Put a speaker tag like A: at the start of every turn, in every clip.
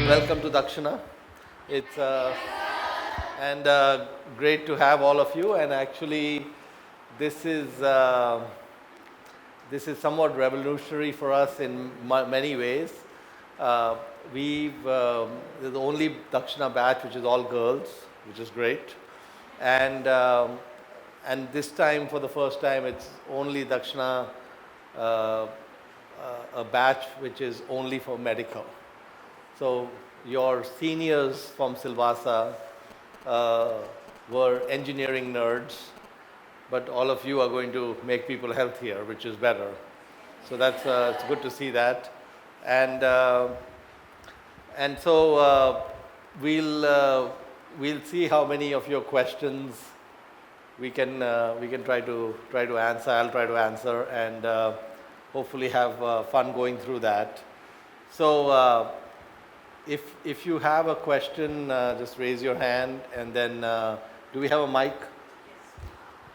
A: Welcome to Dakshana. It's and great to have all of you. And actually, this is uh, this is somewhat revolutionary for us in many ways. Uh, we're the only Dakshana batch which is all girls, which is great. And um, and this time, for the first time, it's only Dakshana, uh, a batch which is only for medical. So your seniors from Silvassa uh, were engineering nerds, but all of you are going to make people healthier, which is better. So that's it's good to see that, and uh, and so we'll we'll see how many of your questions we can try to answer. I'll try to answer, and hopefully have fun going through that. So. If you have a question, just raise your hand, and then do we have a mic?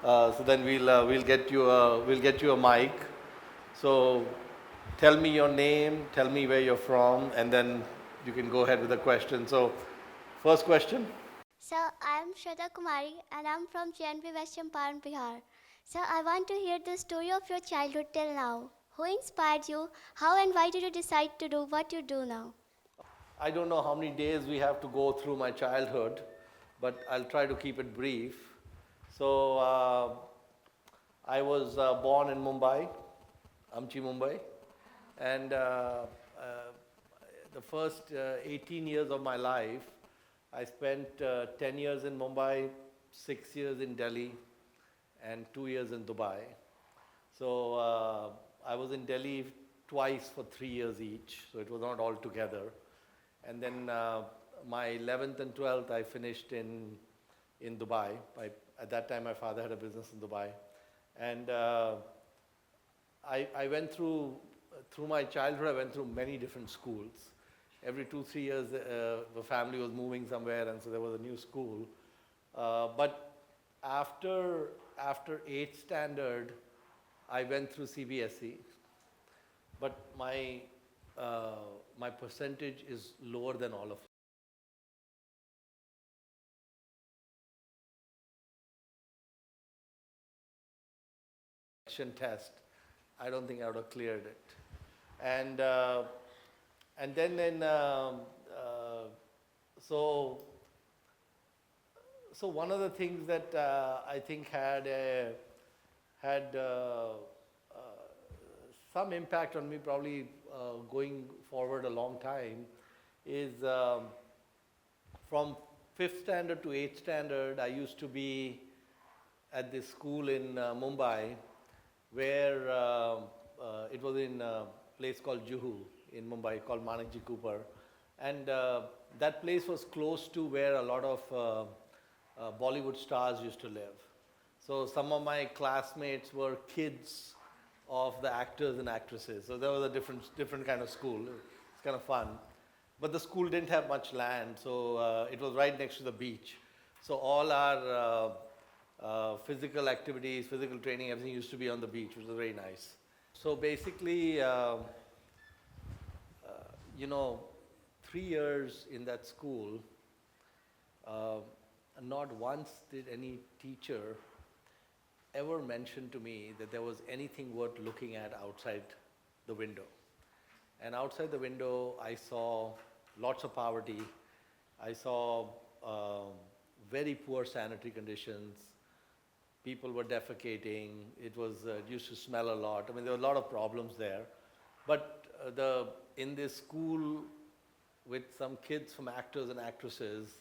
A: So then we'll get you a mic. So tell me your name, tell me where you're from, and then you can go ahead with the question. So first question.
B: Sir, I am Shraddha Kumari and I am from JNV Western Bihar. Sir, I want to hear the story of your childhood till now. Who inspired you? How and why did you decide to do what you do now?
A: I don't know how many days we have to go through my childhood, but I'll try to keep it brief. So I was born in Mumbai, Amchi, Mumbai, and the first 18 years of my life, I spent 10 years in Mumbai, 6 years in Delhi, and 2 years in Dubai. So I was in Delhi twice for 3 years each, so it was not all together. And then my 11th and 12th I finished in Dubai. At that time my father had a business in Dubai. And I went through my childhood, I went through many different schools. Every 2-3 years the family was moving somewhere, and so there was a new school. But after 8th standard, I went through CBSE. But my percentage is lower than all of test. I don't think I would have cleared it. And and then so so one of the things that I think had some impact on me, probably going forward a long time, is from 5th standard to 8th standard, I used to be at this school in Mumbai, where it was in a place called Juhu in Mumbai, called Manakji Cooper. And that place was close to where a lot of Bollywood stars used to live. So some of my classmates were kids of the actors and actresses. So there was a different kind of school. It's kind of fun. But the school didn't have much land, so it was right next to the beach. So all our physical activities, physical training, everything used to be on the beach, which was very nice. So basically, you know, 3 years in that school, uh, not once did any teacher ever mention to me that there was anything worth looking at outside the window. And outside the window, I saw lots of poverty. I saw very poor sanitary conditions. People were defecating. It used to smell a lot. I mean, there were a lot of problems there. But in this school, with some kids from actors and actresses,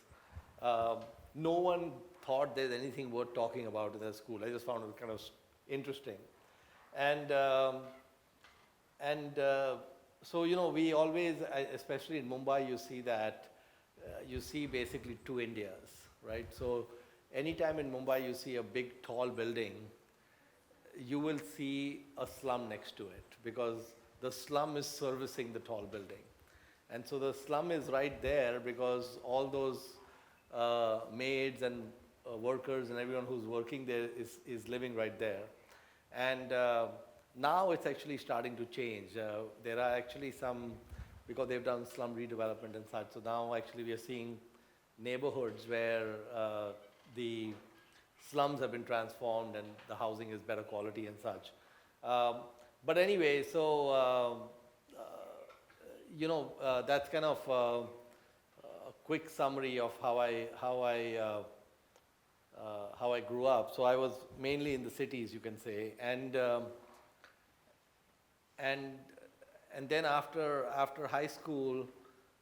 A: no one thought there's anything worth talking about in that school. I just found it kind of interesting. And so, you know, we always, especially in Mumbai, you see that, you see basically two Indias, right? So anytime in Mumbai you see a big tall building, you will see a slum next to it, because the slum is servicing the tall building. And so the slum is right there because all those maids and workers and everyone who's working there is living right there. And now it's actually starting to change. There are actually some because they've done slum redevelopment and such. So now actually we are seeing neighborhoods where the slums have been transformed and the housing is better quality and such. But anyway, so that's kind of a quick summary of how I grew up. So I was mainly in the cities, you can say, and then after high school,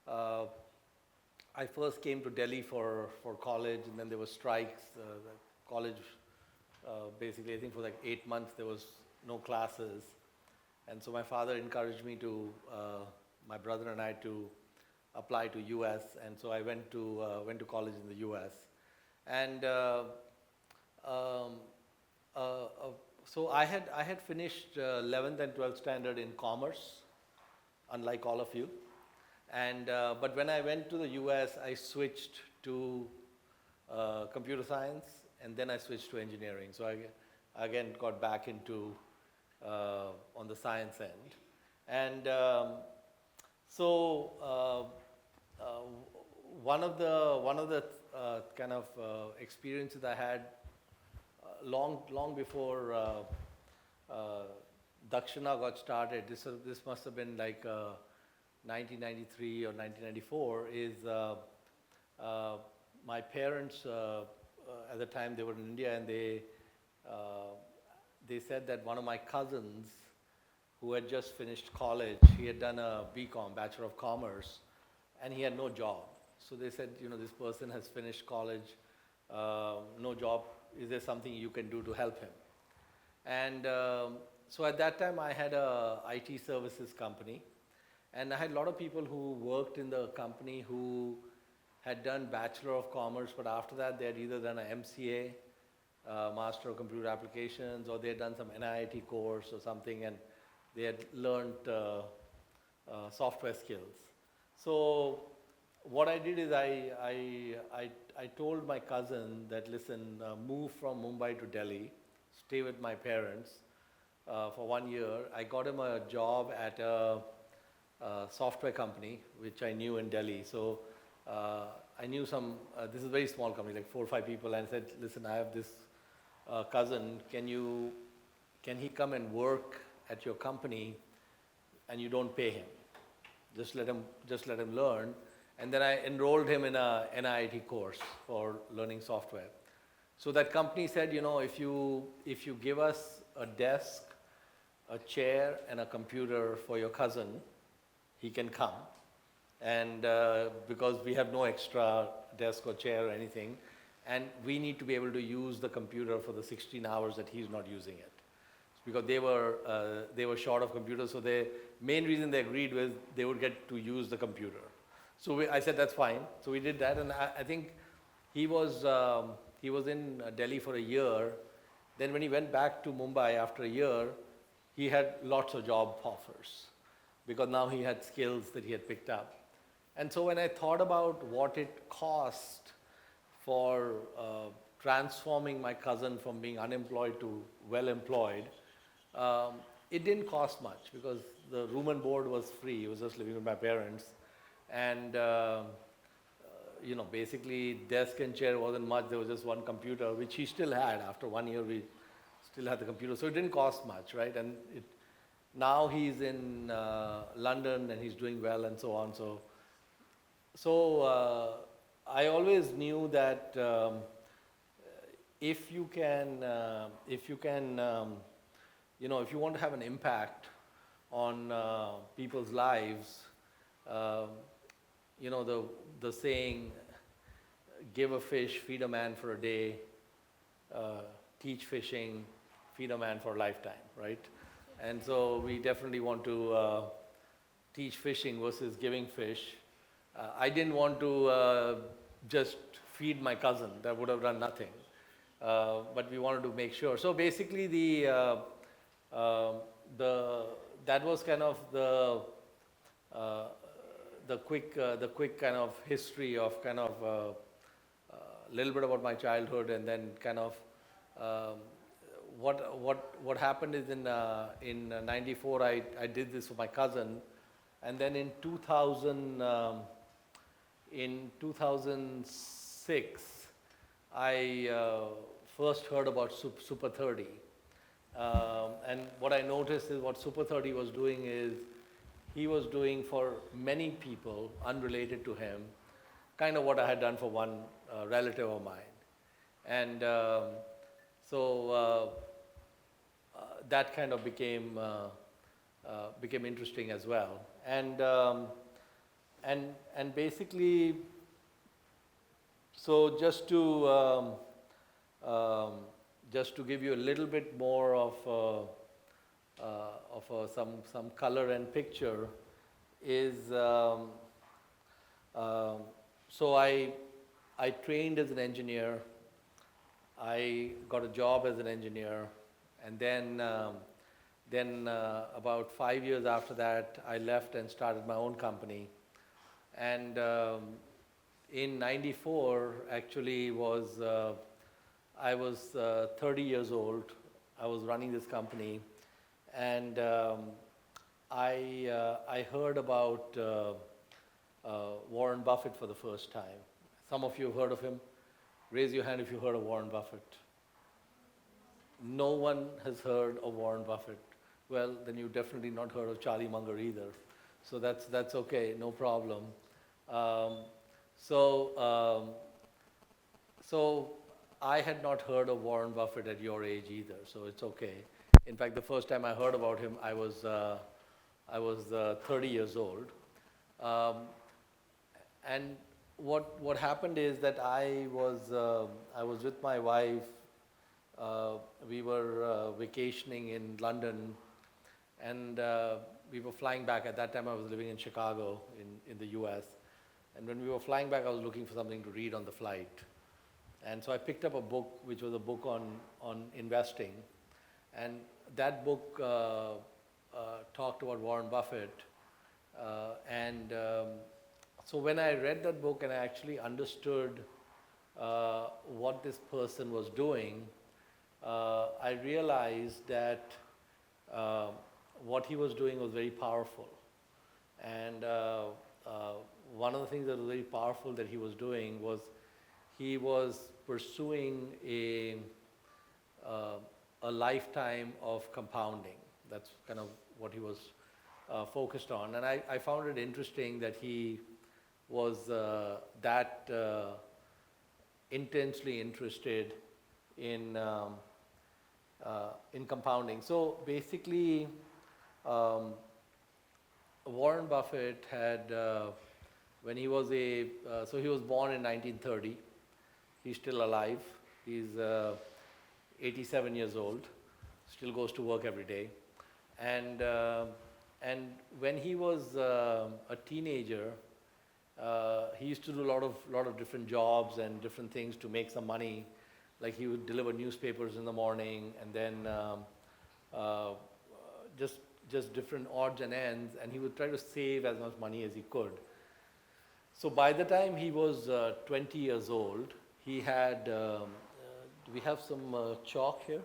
A: I first came to Delhi for college, and then there were strikes. The college, basically, I think for like 8 months there was no classes, and so my father encouraged me to, my brother and I, to apply to US, and so I went to college in the US, and so I had finished 11th and 12th standard in commerce, unlike all of you. And but when I went to the US, I switched to computer science, and then I switched to engineering. So I again got back into on the science end. And one of the kind of experiences I had long before Dakshana got started. This must have been like 1993 or 1994. Is my parents at the time they were in India, and they said that one of my cousins who had just finished college, he had done a BCom, Bachelor of Commerce, and he had no job. So they said, this person has finished college, no job. Is there something you can do to help him? And so at that time I had a IT services company, and I had a lot of people who worked in the company who had done Bachelor of Commerce, but after that they had either done an MCA, Master of Computer Applications, or they had done some NIIT course or something, and they had learned software skills. So what I did is I told my cousin that, listen, move from Mumbai to Delhi, stay with my parents for 1 year. I got him a job at a software company, which I knew in Delhi. So I knew some, this is a very small company, like 4 or 5 people, and I said, listen, I have this cousin, can he come and work at your company and you don't pay him? Just let him learn. And then I enrolled him in a NIIT course for learning software. So that company said, if you give us a desk, a chair, and a computer for your cousin, he can come. And because we have no extra desk or chair or anything, and we need to be able to use the computer for the 16 hours that he's not using it. Because they were short of computers, so the main reason they agreed was they would get to use the computer. So I said that's fine. So we did that, and I think he was in Delhi for a year. Then when he went back to Mumbai after a year, he had lots of job offers because now he had skills that he had picked up. And so when I thought about what it cost for transforming my cousin from being unemployed to well-employed, it didn't cost much because the room and board was free. He was just living with my parents. And basically desk and chair wasn't much. There was just one computer, which he still had. After 1 year, we still had the computer. So it didn't cost much, right? And now he's in London and he's doing well and so on. So I always knew that if you want to have an impact on people's lives, the saying, give a fish, feed a man for a day, teach fishing, feed a man for a lifetime, right? And so we definitely want to teach fishing versus giving fish. I didn't want to just feed my cousin. That would have done nothing. But we wanted to make sure. So basically that was kind of the quick kind of history of kind of a little bit about my childhood, and then kind of what happened is in '94 I did this for my cousin, And then in 2006, I first heard about Super 30. And what I noticed is what Super 30 was doing is he was doing for many people unrelated to him, kind of what I had done for one relative of mine. And so that kind of became interesting as well. And basically, so just to give you a little bit more of some color and picture is so I trained as an engineer. I got a job as an engineer, and then about 5 years after that, I left and started my own company. And in '94, actually, I was 30 years old. I was running this company, and I heard about Warren Buffett for the first time. Some of you have heard of him. Raise your hand if you heard of Warren Buffett. No one has heard of Warren Buffett. Well, then you've definitely not heard of Charlie Munger either. So that's okay, no problem. So I had not heard of Warren Buffett at your age either, so it's okay. In fact, the first time I heard about him, I was 30 years old. And what happened is that I was with my wife. We were vacationing in London, and we were flying back. At that time, I was living in Chicago in the US. And when we were flying back, I was looking for something to read on the flight. And so I picked up a book, which was a book on investing. And that book talked about Warren Buffett. So when I read that book and I actually understood what this person was doing, I realized that what he was doing was very powerful. And one of the things that was very powerful that he was doing was he was pursuing a lifetime of compounding. That's kind of what he was focused on. And I found it interesting that he was that intensely interested in compounding. So basically, Warren Buffett had, when he was so he was born in 1930. He's still alive. He's 87 years old. Still goes to work every day. And when he was a teenager, he used to do a lot of different jobs and different things to make some money. Like he would deliver newspapers in the morning, and then just different odds and ends, and he would try to save as much money as he could. So by the time he was 20 years old, he had, do we have some chalk here?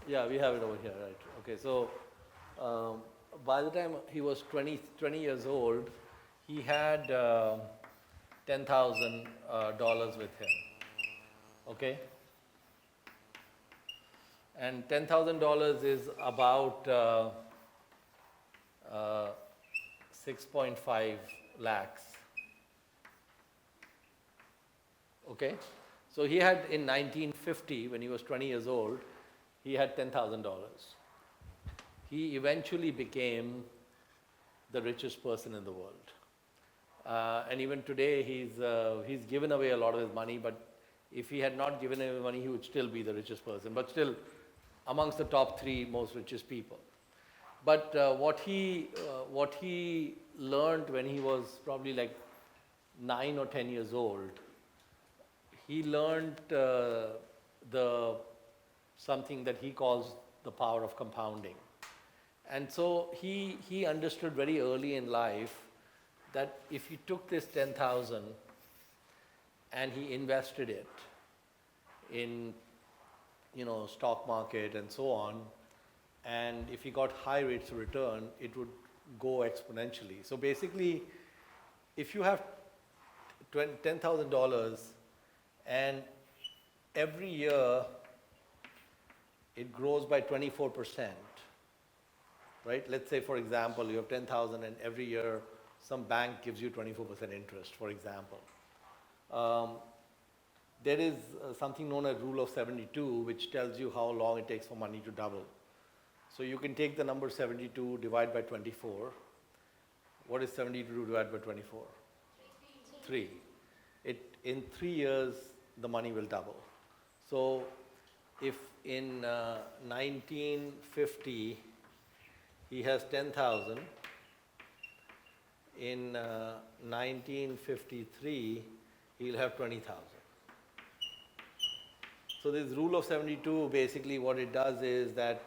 A: Yeah, we have it over here, right. Okay, so by the time he was 20 years old, he had $10,000 with him, okay? And $10,000 is about 6.5 lakhs. Okay? So he had, in 1950, when he was 20 years old, he had $10,000. He eventually became the richest person in the world. And even today, he's given away a lot of his money, but if he had not given away money, he would still be the richest person, but still amongst the top 3 most richest people. But what he learned when he was probably like 9 or 10 years old, he learned something that he calls the power of compounding. And so he understood very early in life that if he took this 10,000 and he invested it in, stock market and so on, and if he got high rates of return, it would go exponentially. So basically, if you have $10,000 and every year it grows by 24%, right? Let's say, for example, you have 10,000 and every year some bank gives you 24% interest, for example. There is something known as rule of 72, which tells you how long it takes for money to double. So you can take the number 72, divide by 24. What is 72 divided by 24? 3. In 3 years, the money will double. So if in 1950, he has 10,000, in 1953, he'll have 20,000. So this rule of 72, basically what it does is that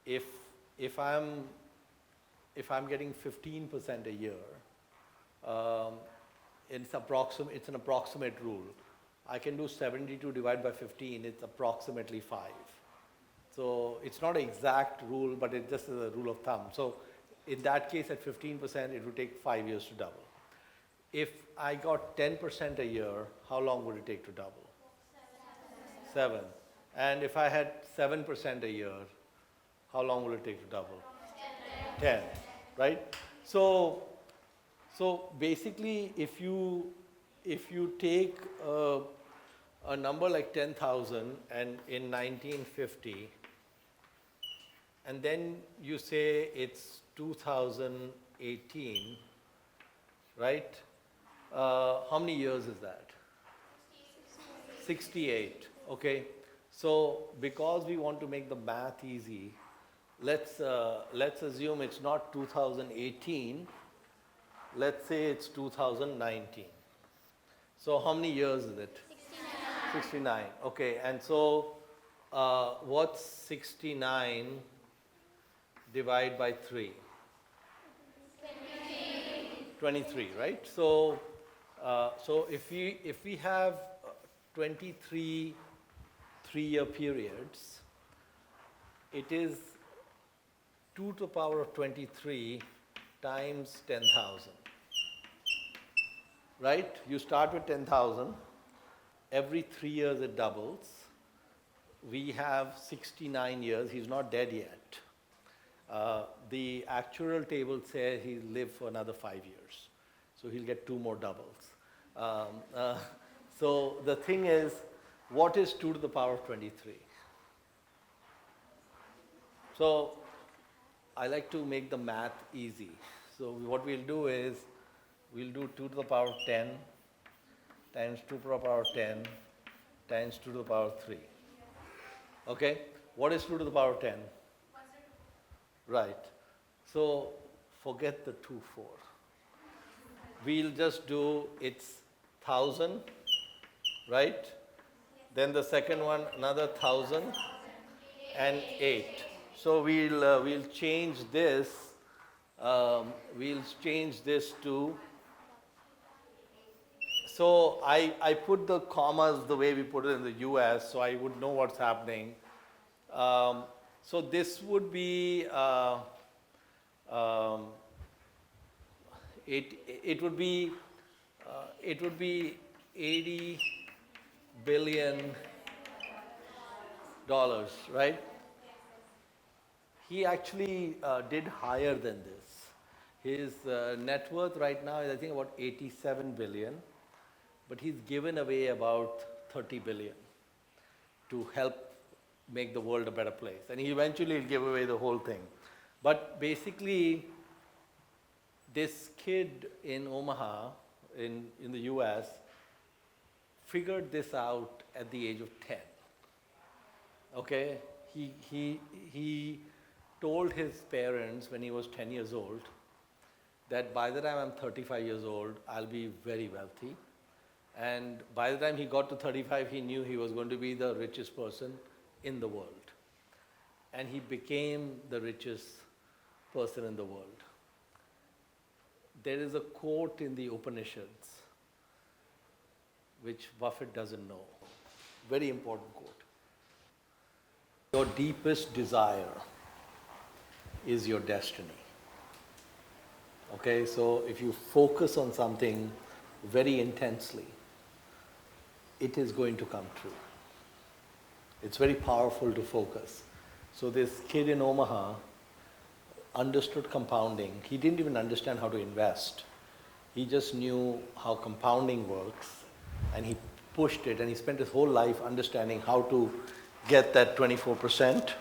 A: if I'm getting 15% a year, it's an approximate rule. I can do 72 divided by 15, it's approximately 5. So it's not an exact rule, but it just is a rule of thumb. So in that case, at 15%, it would take 5 years to double. If I got 10% a year, how long would it take to double? 7. And if I had 7% a year, how long will it take to double? 10, right? So basically, if you take a number like 10,000 and in 1950, and then you say it's 2018, right? How many years is that? 68. Okay. So because we want to make the math easy, let's assume it's not 2018. Let's say it's 2019. So how many years is it? 69. Okay. And so what's 69 divided by 3? 23, right? So if we have 23 3-year periods, it is 2 to the power of 23 times 10,000, right? You start with 10,000. Every 3 years it doubles. We have 69 years. He's not dead yet. The actual table says he'll live for another 5 years. So he'll get 2 more doubles. So the thing is, what is 2 to the power of 23? So I like to make the math easy. So what we'll do is, we'll do 2 to the power of 10 times 2 to the power of 10 times 2 to the power of 3. Okay? What is 2 to the power of 10? Right. So forget the 2, 4. We'll just do it's 1,000, right? Then the second one, another 1,000 and 8. So we'll change this. We'll change this to. So I put the commas the way we put it in the US, so I would know what's happening. So this would be it would be 80 billion dollars, right? He actually did higher than this. His net worth right now is, I think, about 87 billion, but he's given away about 30 billion to help make the world a better place. And he eventually will give away the whole thing. But basically, this kid in Omaha, in the US, figured this out at the age of 10. Okay? He told his parents when he was 10 years old that by the time I'm 35 years old, I'll be very wealthy. And by the time he got to 35, he knew he was going to be the richest person in the world. And he became the richest person in the world. There is a quote in the Upanishads which Buffett doesn't know. Very important quote. Your deepest desire is your destiny. Okay, so if you focus on something very intensely, it is going to come true. It's very powerful to focus. So this kid in Omaha understood compounding. He didn't even understand how to invest. He just knew how compounding works, and he pushed it, and he spent his whole life understanding how to get that 24%.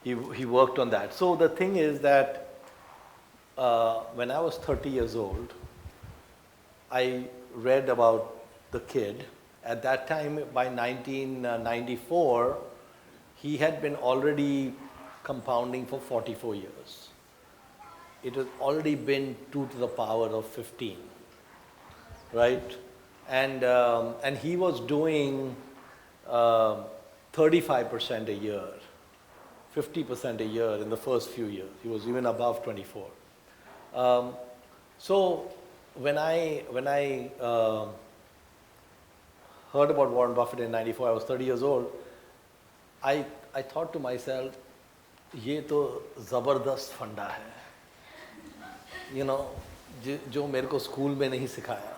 A: He worked on that. So the thing is that when I was 30 years old, I read about the kid. At that time, by 1994, he had been already compounding for 44 years. It has already been 2 to the power of 15, right? And he was doing 35% a year, 50% a year in the first few years. He was even above 24. So when I heard about Warren Buffett in 94, I was 30 years old, I thought to myself, ये तो ज़बरदस्त फंडा है, you know, जो मेरे को school में नहीं सिखाया,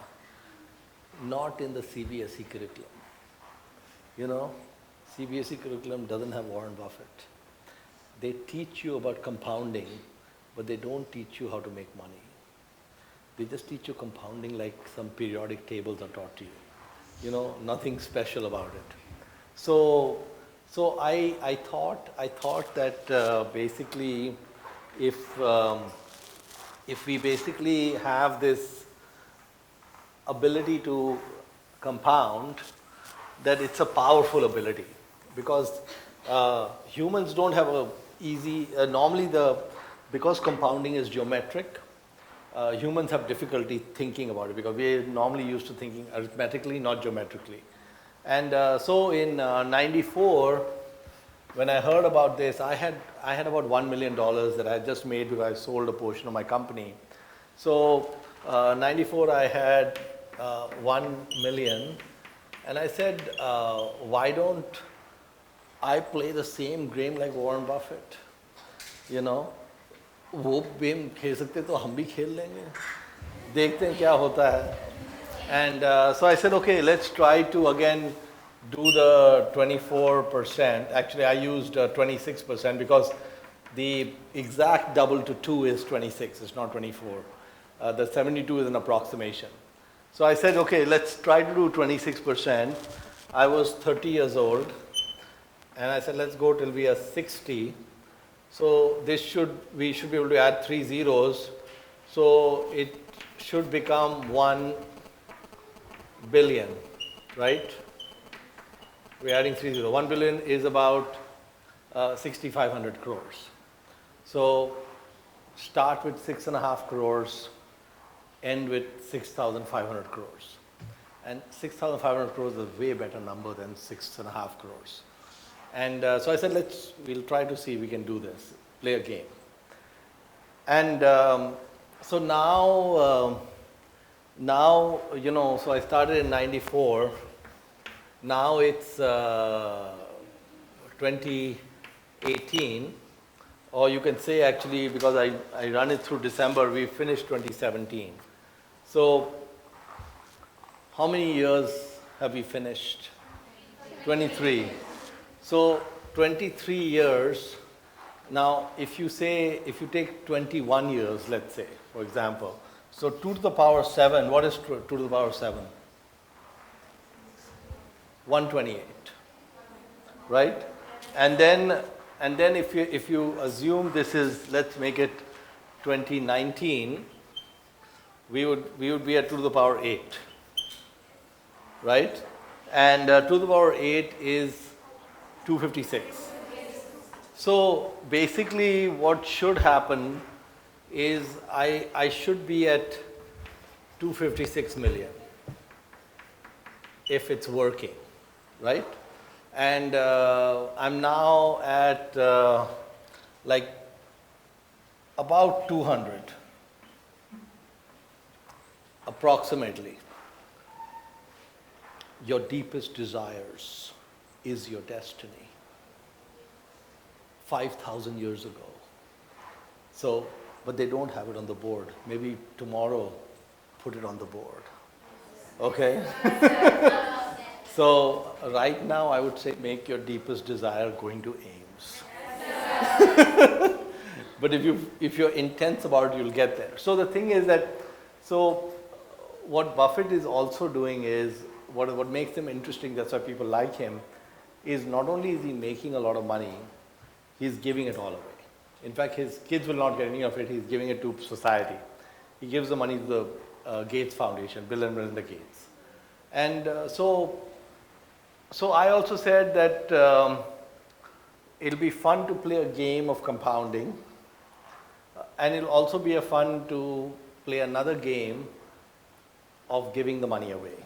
A: not in the CBSE curriculum. You know, CBSE curriculum doesn't have Warren Buffett. They teach you about compounding, but they don't teach you how to make money. They just teach you compounding like some periodic tables are taught to you. You know, nothing special about it. So I thought that basically, if we basically have this ability to compound, that it's a powerful ability, because humans don't have a easy, because compounding is geometric, humans have difficulty thinking about it, because we're normally used to thinking arithmetically, not geometrically. And so in 94, when I heard about this, I had about $1 million that I had just made because I sold a portion of my company. So 94, I had 1 million, and I said, why don't I play the same game like Warren Buffett? You know, वो game खेल सकते तो हम भी खेल लेंगे, देखते हैं क्या होता है. And so I said, okay, let's try to again do the 24%. Actually, I used 26% because the exact double to 2 is 26, it's not 24. The 72 is an approximation. So I said, okay, let's try to do 26%. I was 30 years old, and I said, let's go till we are 60. So we should be able to add 3 zeros. So it should become 1 billion, right? We're adding 3 zeros. 1 billion is about 6,500 crores. So start with 6.5 crores, end with 6,500 crores. And 6,500 crores is a way better number than 6.5 crores. And so I said, we'll try to see if we can do this, play a game. And so now, you know, so I started in 94. Now it's 2018, or you can say actually, because I run it through December, we finished 2017. So how many years have we finished? 23. So 23 years. Now if you take 21 years, let's say, for example, so 2 to the power 7, what is 2 to the power 7? 128, right? And then if you assume this is, let's make it 2019, we would be at 2 to the power 8, right? And 2 to the power 8 is 256. So basically what should happen is I should be at 256 million if it's working, right? And I'm now at like about 200, approximately. Your deepest desires is your destiny. 5,000 years ago. So but they don't have it on the board. Maybe tomorrow, put it on the board. Okay? So right now, I would say make your deepest desire going to AIMS. But if you're intense about it, you'll get there. So the thing is that, so what Buffett is also doing is, what makes him interesting, that's why people like him, is not only is he making a lot of money, he's giving it all away. In fact, his kids will not get any of it, he's giving it to society. He gives the money to the Gates Foundation, Bill and Melinda Gates. And so I also said that it'll be fun to play a game of compounding, and it'll also be a fun to play another game of giving the money away.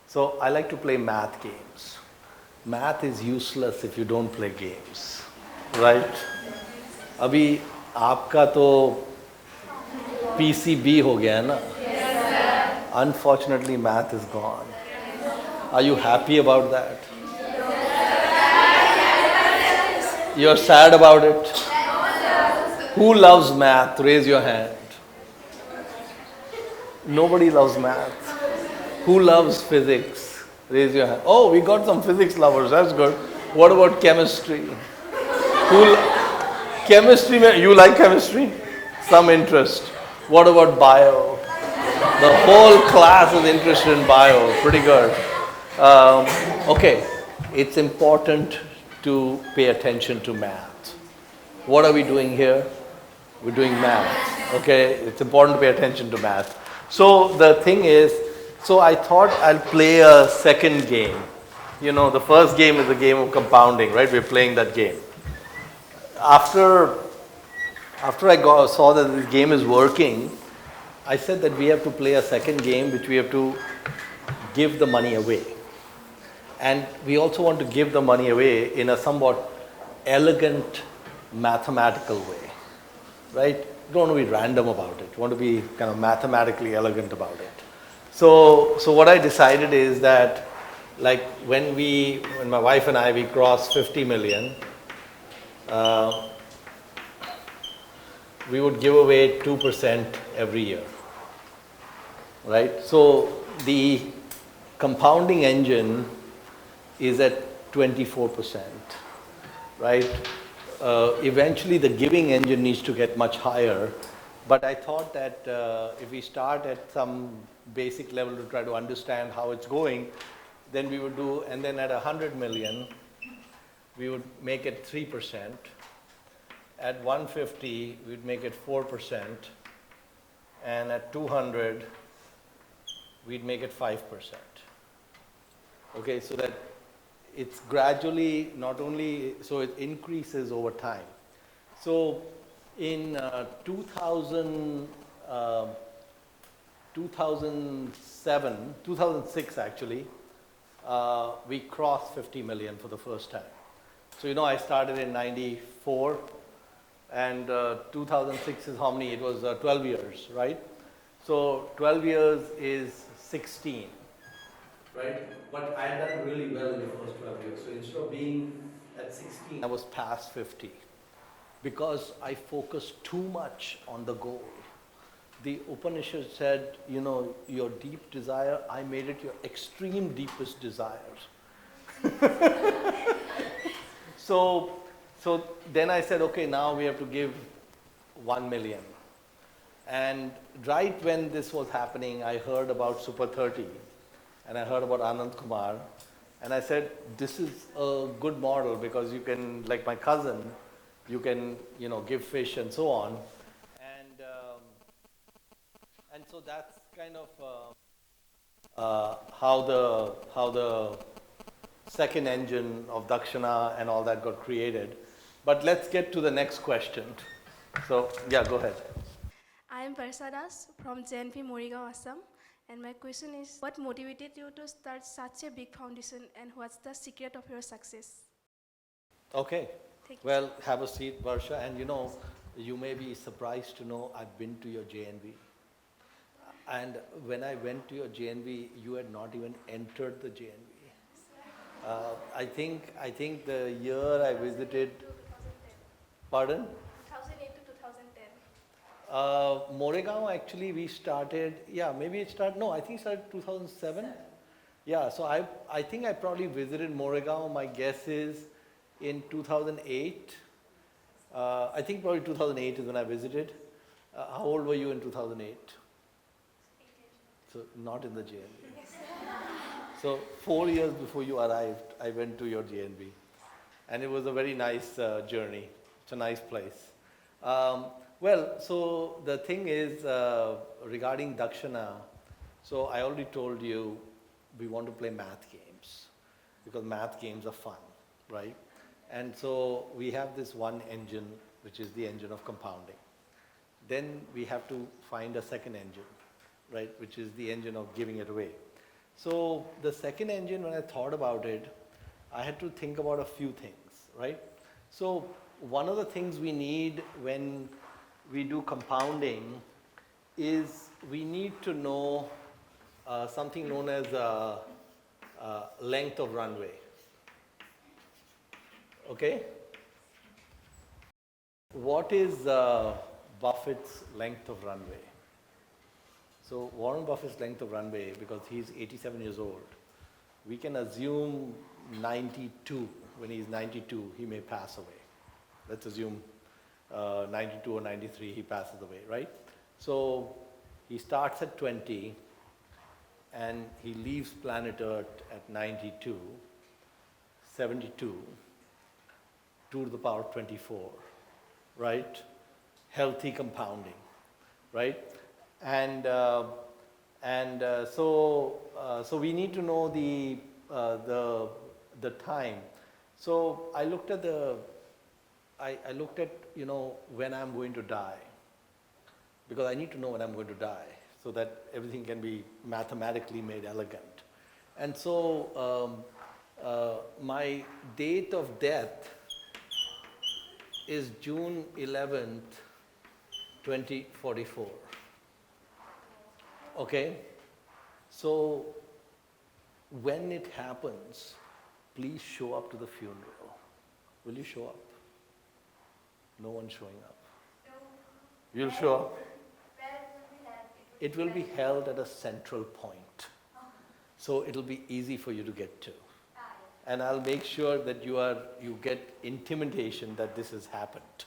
A: So I like to play math games. Math is useless if you don't play games, right? अभी आपका तो PCB हो गया है ना? Unfortunately, math is gone. Are you happy about that? You're sad about it? Who loves math? Raise your hand. Nobody loves math. Who loves physics? Raise your hand. Oh, we got some physics lovers. That's good. What about chemistry? Chemistry, you like chemistry? Some interest. What about bio? The whole class is interested in bio. Pretty good. Okay, it's important to pay attention to math. What are we doing here? We're doing math. Okay, it's important to pay attention to math. So the thing is, so I thought I'll play a second game. You know, the first game is a game of compounding, right? We're playing that game. After I saw that this game is working, I said that we have to play a second game, which we have to give the money away. And we also want to give the money away in a somewhat elegant mathematical way, right? You don't want to be random about it. You want to be kind of mathematically elegant about it. So what I decided is that, like when my wife and I, we crossed 50 million, we would give away 2% every year, right? So the compounding engine is at 24%, right? Eventually the giving engine needs to get much higher, but I thought that if we start at some basic level to try to understand how it's going, then we would do, and then at 100 million, we would make it 3%. At 150, we'd make it 4%. And at 200, we'd make it 5%. Okay, so that it's gradually, not only, so it increases over time. So in 2006 actually, we crossed 50 million for the first time. So, you know, I started in 94, and 2006 is how many? It was 12 years, right? So 12 years is 16, right? But I had done really well in the first 12 years. So instead of being at 16, I was past 50 because I focused too much on the goal. The Upanishads said, you know, your deep desire, I made it your extreme deepest desire. So then I said, okay, now we have to give 1 million. And right when this was happening, I heard about Super 30, and I heard about Anand Kumar, and I said, this is a good model because you can, like my cousin, you can, you know, give fish and so on. And so that's kind of how the second engine of Dakshana and all that got created. But let's get to the next question. So, yeah, go ahead.
C: I am Parsadas from JNV Morigao, Assam. And my question is, what motivated you to start such a big foundation, and what's the secret of your success?
A: Okay. Well, have a seat, Varsha. And you know, you may be surprised to know I've been to your JNV. And when I went to your JNV, you had not even entered the JNV. I think the year I visited,
C: 2010.
A: pardon?
C: 2008 to 2010.
A: Moregaon, actually, we started, yeah, maybe it started, no, I think it started 2007. Yeah, so I think I probably visited Moregaon, my guess is in 2008. I think probably 2008 is when I visited. How old were you in 2008? So not in the JNV. So 4 years before you arrived, I went to your JNV. And it was a very nice journey. It's a nice place. Well, so the thing is, regarding Dakshana, so I already told you we want to play math games because math games are fun, right? And so we have this one engine, which is the engine of compounding. Then we have to find a second engine, right, which is the engine of giving it away. So the second engine, when I thought about it, I had to think about a few things, right? So one of the things we need when we do compounding is we need to know something known as length of runway. Okay? What is Buffett's length of runway? So Warren Buffett's length of runway, because he's 87 years old, we can assume 92. When he's 92, he may pass away. Let's assume 92 or 93, he passes away, right? So he starts at 20 and he leaves planet Earth at 92, 72, 2 to the power of 24, right? Healthy compounding, right? And so we need to know the time. So I looked at when I'm going to die, because I need to know when I'm going to die so that everything can be mathematically made elegant. And so my date of death is June 11th, 2044. Okay? So when it happens, please show up to the funeral. Will you show up? No one showing up. You'll show up? It will be held at a central point. So it'll be easy for you to get to. And I'll make sure that you get intimidation that this has happened.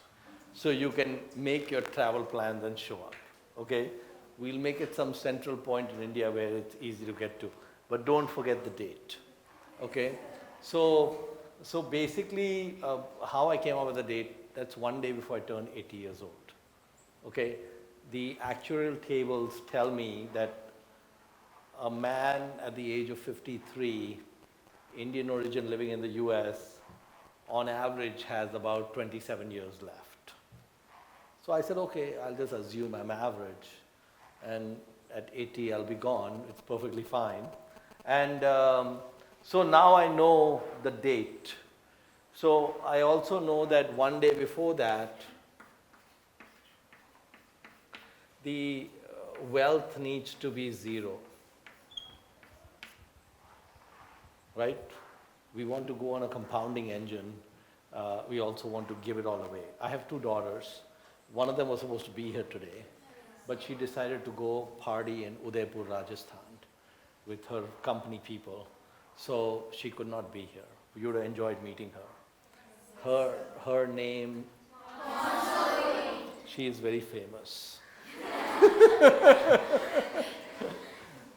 A: So you can make your travel plans and show up. Okay? We'll make it some central point in India where it's easy to get to. But don't forget the date. Okay? So basically, how I came up with the date, that's one day before I turned 80 years old. Okay? The actuarial tables tell me that a man at the age of 53, Indian origin living in the US, on average has about 27 years left. So I said, okay, I'll just assume I'm average. And at 80, I'll be gone. It's perfectly fine. And so now I know the date. So I also know that one day before that, the wealth needs to be zero. Right? We want to go on a compounding engine. We also want to give it all away. I have 2 daughters. One of them was supposed to be here today, but she decided to go party in Udaipur, Rajasthan with her company people. So she could not be here. You would have enjoyed meeting her. Her name, she is very famous.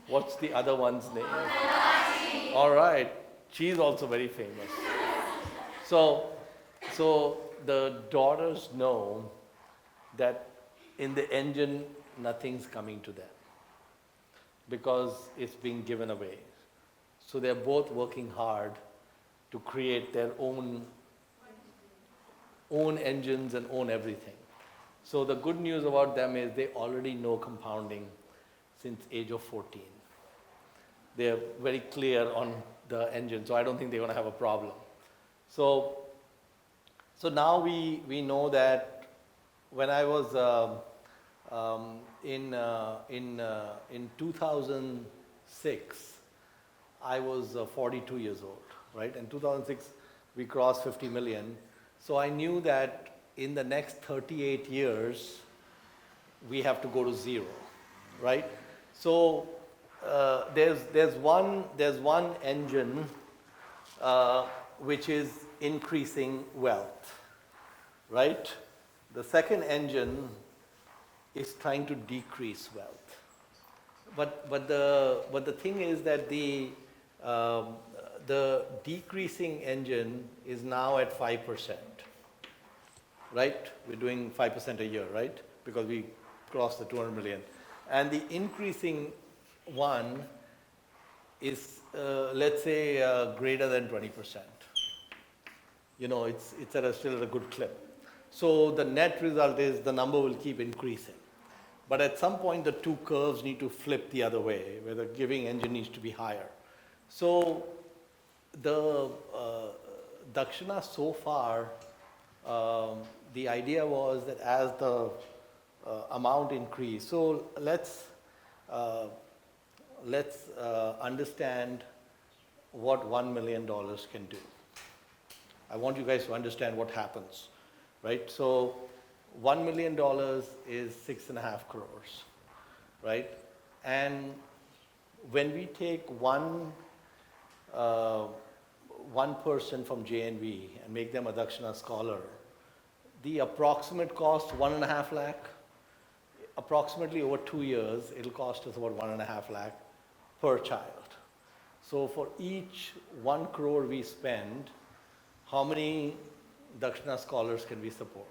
A: What's the other one's name? All right, she's also very famous. So the daughters know that in the engine, nothing's coming to them because it's being given away. So they're both working hard to create their own engines and own everything. So the good news about them is they already know compounding since age of 14. They're very clear on the engine, so I don't think they're going to have a problem. So now we know that when I was in 2006, I was 42 years old, right? In 2006, we crossed 50 million. So I knew that in the next 38 years, we have to go to zero, right? So there's one engine which is increasing wealth, right? The second engine is trying to decrease wealth. But the thing is that the decreasing engine is now at 5%, right? We're doing 5% a year, right? Because we crossed the 200 million. And the increasing one is, let's say, greater than 20%. You know, it's still at a good clip. So the net result is the number will keep increasing. But at some point, the two curves need to flip the other way, where the giving engine needs to be higher. So the Dakshana so far, the idea was that as the amount increased, so let's understand what $1 million can do. I want you guys to understand what happens, right? So $1 million is 6.5 crores, right? And when we take one person from JNV and make them a Dakshana Scholar, the approximate cost, 1.5 lakh, approximately over 2 years, it'll cost us about 1.5 lakh per child. So for each 1 crore we spend, how many Dakshana Scholars can we support?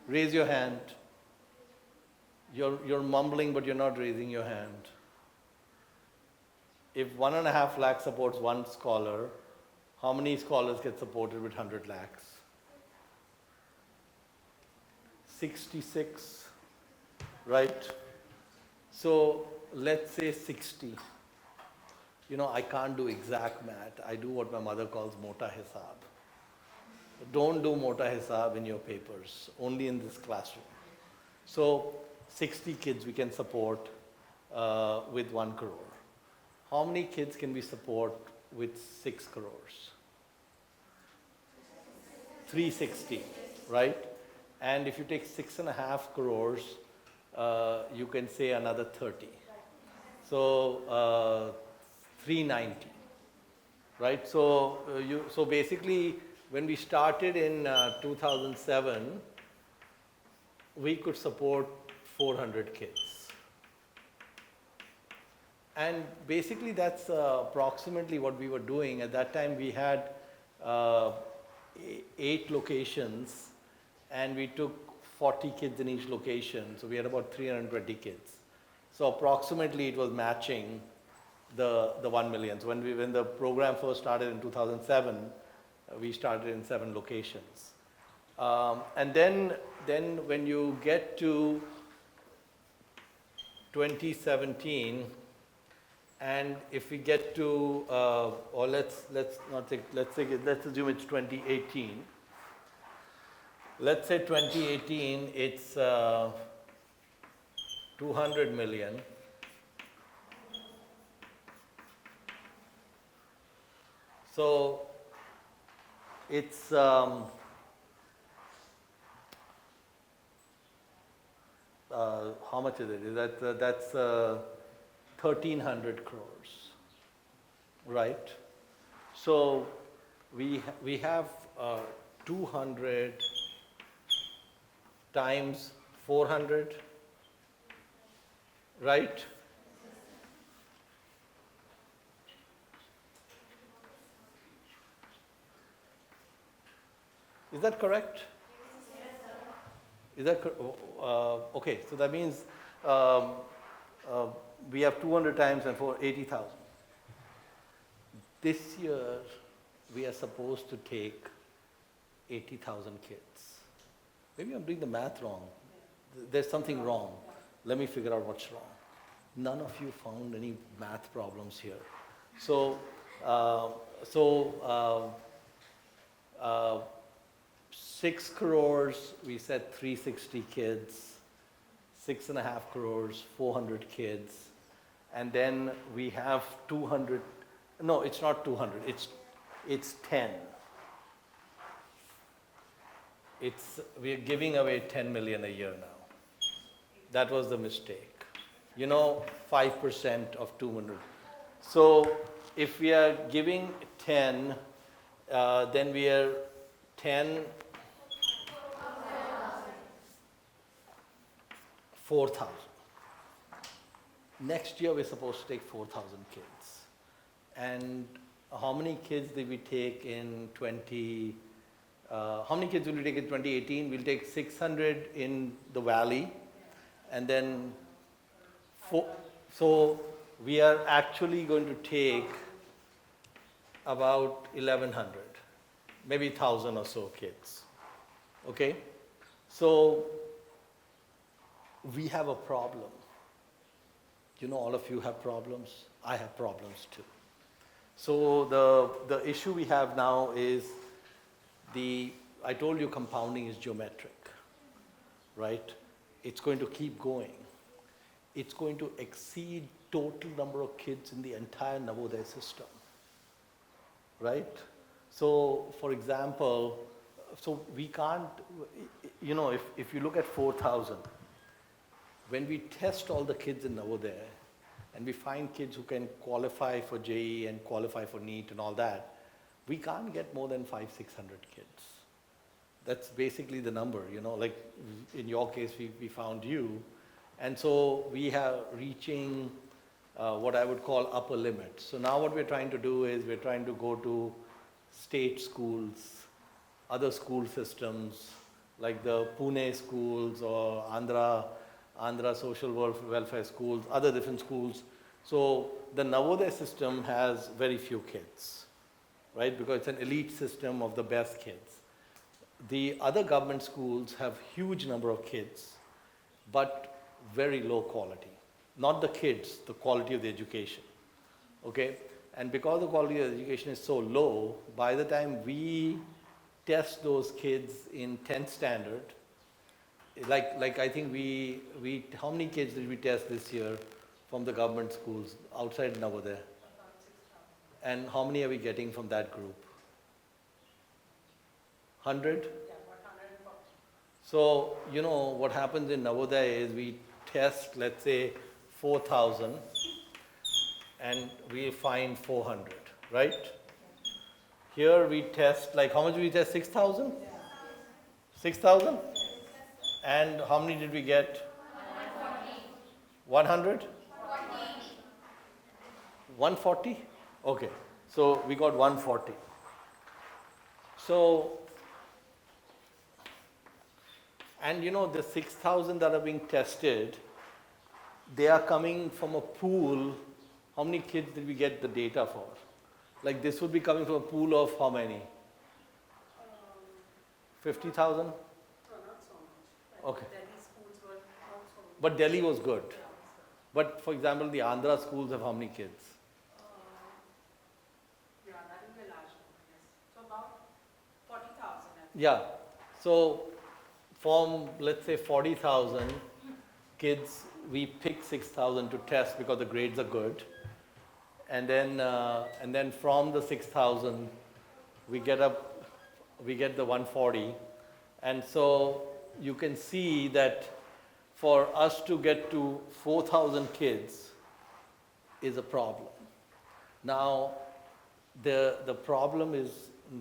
A: Raise your hand. You're mumbling, but you're not raising your hand. If 1.5 lakh supports one scholar, how many scholars get supported with 100 lakhs? 66, right? So let's say 60. You know, I can't do exact math. I do what my mother calls mota hisab. Don't do mota hisab in your papers, only in this classroom. So 60 kids we can support with 1 crore. How many kids can we support with 6 crores? 360, right? And if you take 6.5 crores, you can say another 30. So 390, right? So so basically, when we started in 2007, we could support 400 kids. And basically that's approximately what we were doing. At that time we had 8 locations and we took 40 kids in each location. So we had about 320 kids. So approximately it was matching the 1 million. So when the program first started in 2007, we started in 7 locations. And then when you get to 2017, and if we get to, or let's assume it's 2018. Let's say 2018, it's 200 million. So it's how much is it? That's 1,300 crores, right? So we have 200 times 400, right? Is that correct? Yes, sir. Is that okay? So that means we have 200 times and for 80,000. This year we are supposed to take 80,000 kids. Maybe I'm doing the math wrong. There's something wrong. Let me figure out what's wrong. None of you found any math problems here. So 6 crores, we said 360 kids, 6.5 crores, 400 kids, and then we have 200, no, it's not 200, it's 10. we're giving away 10 million a year now. That was the mistake. 5% of 200. So if we are giving 10, then we are 10, 4,000. Next year we're supposed to take 4,000 kids. And how many kids did we take in how many kids will we take in 2018? We'll take 600 in the valley, and then so we are actually going to take about 1,100, maybe 1,000 or so kids. Okay? So we have a problem. All of you have problems. I have problems too. So the issue we have now is I told you compounding is geometric, right? It's going to keep going. It's going to exceed total number of kids in the entire Navodaya system, right? So, for example, we can't, if you look at 4,000, when we test all the kids in Navodaya, and we find kids who can qualify for JEE and qualify for NEET and all that, we can't get more than 500-600 kids. That's basically the number, like in your case, we found you. And so we are reaching what I would call upper limit. So now what we're trying to do is we're trying to go to state schools, other school systems, like the Pune schools or Andhra social welfare schools, other different schools. So the Navodaya system has very few kids, right? Because it's an elite system of the best kids. The other government schools have huge number of kids, but very low quality. Not the kids, the quality of the education, okay? And because the quality of the education is so low, by the time we test those kids in 10th standard, like I think how many kids did we test this year from the government schools outside Navodaya? And how many are we getting from that group? 100?
D: Yeah, about 140.
A: So, what happens in Navodaya is we test, let's say, 4,000 and we find 400, right? Here we test, like how much did we test? 6,000? 6,000? And how many did we get? 100? 140? Okay, so we got 140. So, and the 6,000 that are being tested, they are coming from a pool. How many kids did we get the data for? Like this would be coming from a pool of how many? 50,000?
D: No, not so much. Like
A: Okay.
D: Delhi schools were not so much.
A: But Delhi was good. But for example, the Andhra schools have how many kids?
D: Yeah, that will be a large number, yes. So about 40,000.
A: Yeah. So from, let's say, 40,000 kids, we pick 6,000 to test because the grades are good. And then from the 6,000, we get the 140. And so you can see that for us to get to 4,000 kids is a problem. Now, the problem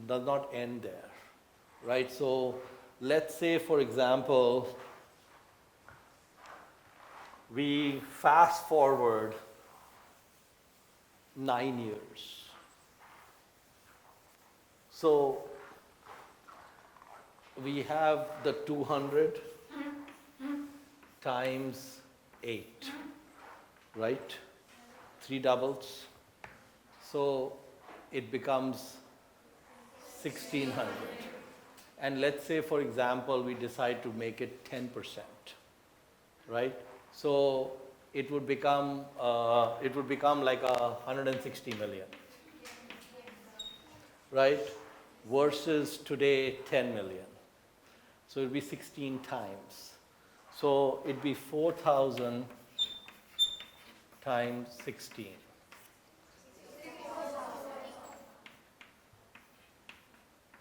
A: does not end there, right? So let's say, for example, we fast forward 9 years. So we have the 200 times 8, right? 3 doubles. So it becomes 1,600. And let's say, for example, we decide to make it 10%, right? So it would become like 160 million, right? Versus today 10 million. So it would be 16 times. So it'd be 4,000 times 16.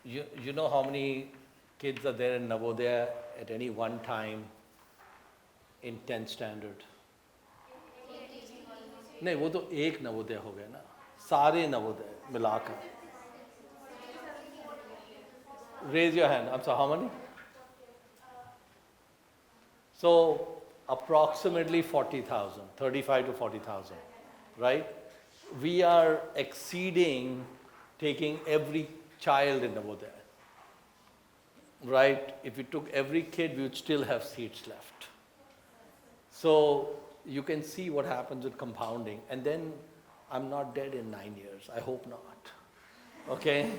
A: You know how many kids are there in Navodaya at any one time in 10th standard? नहीं, वो तो एक नवोदय हो गया ना, सारे नवोदय मिलाकर. Raise your hand. I'm sorry, how many? So approximately 40,000, 35 to 40,000, right? We are exceeding taking every child in Navodaya, right? If we took every kid, we would still have seats left. So you can see what happens with compounding. And then I'm not dead in 9 years. I hope not. Okay?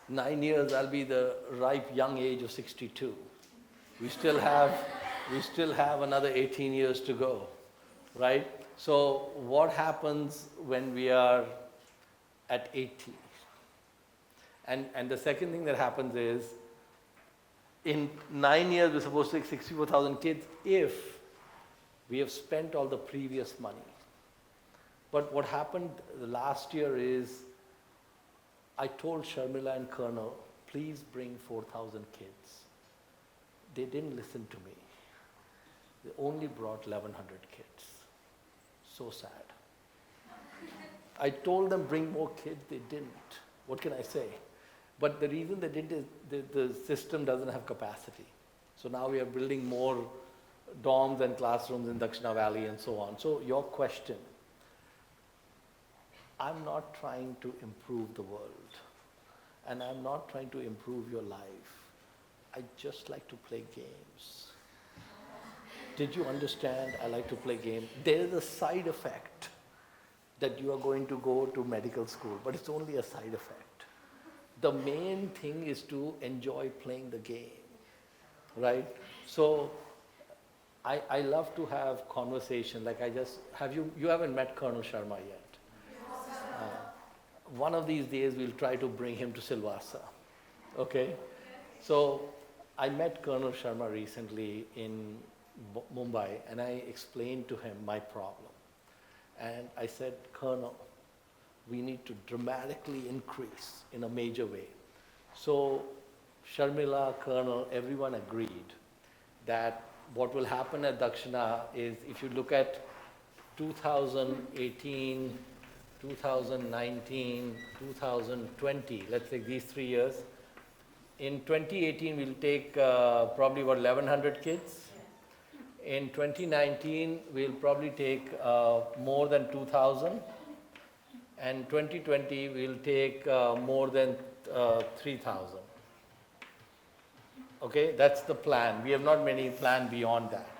A: 9 years, I'll be the ripe young age of 62. We still have another 18 years to go, right? So what happens when we are at 80? And the second thing that happens is, in 9 years, we're supposed to take 64,000 kids if we have spent all the previous money. But what happened the last year is, I told Sharmila and Colonel, please bring 4,000 kids. They didn't listen to me. They only brought 1,100 kids. So sad. I told them bring more kids, they didn't. What can I say? But the reason they didn't is the system doesn't have capacity. So now we are building more dorms and classrooms in Dakshana Valley and so on. So your question, I'm not trying to improve the world, and I'm not trying to improve your life. I just like to play games. Did you understand? I like to play games. There is a side effect that you are going to go to medical school, but it's only a side effect. The main thing is to enjoy playing the game, right? So I love to have conversation. Like you haven't met Colonel Sharma yet. One of these days we'll try to bring him to Silvassa, okay? So I met Colonel Sharma recently in Mumbai, and I explained to him my problem. And I said, Colonel, we need to dramatically increase in a major way. So Sharmila, Colonel, everyone agreed that what will happen at Dakshana is, if you look at 2018, 2019, 2020, let's take these 3 years. In 2018, we'll take probably about 1,100 kids. In 2019, we'll probably take more than 2,000. And 2020, we'll take more than 3,000. Okay, that's the plan. We have not many plan beyond that.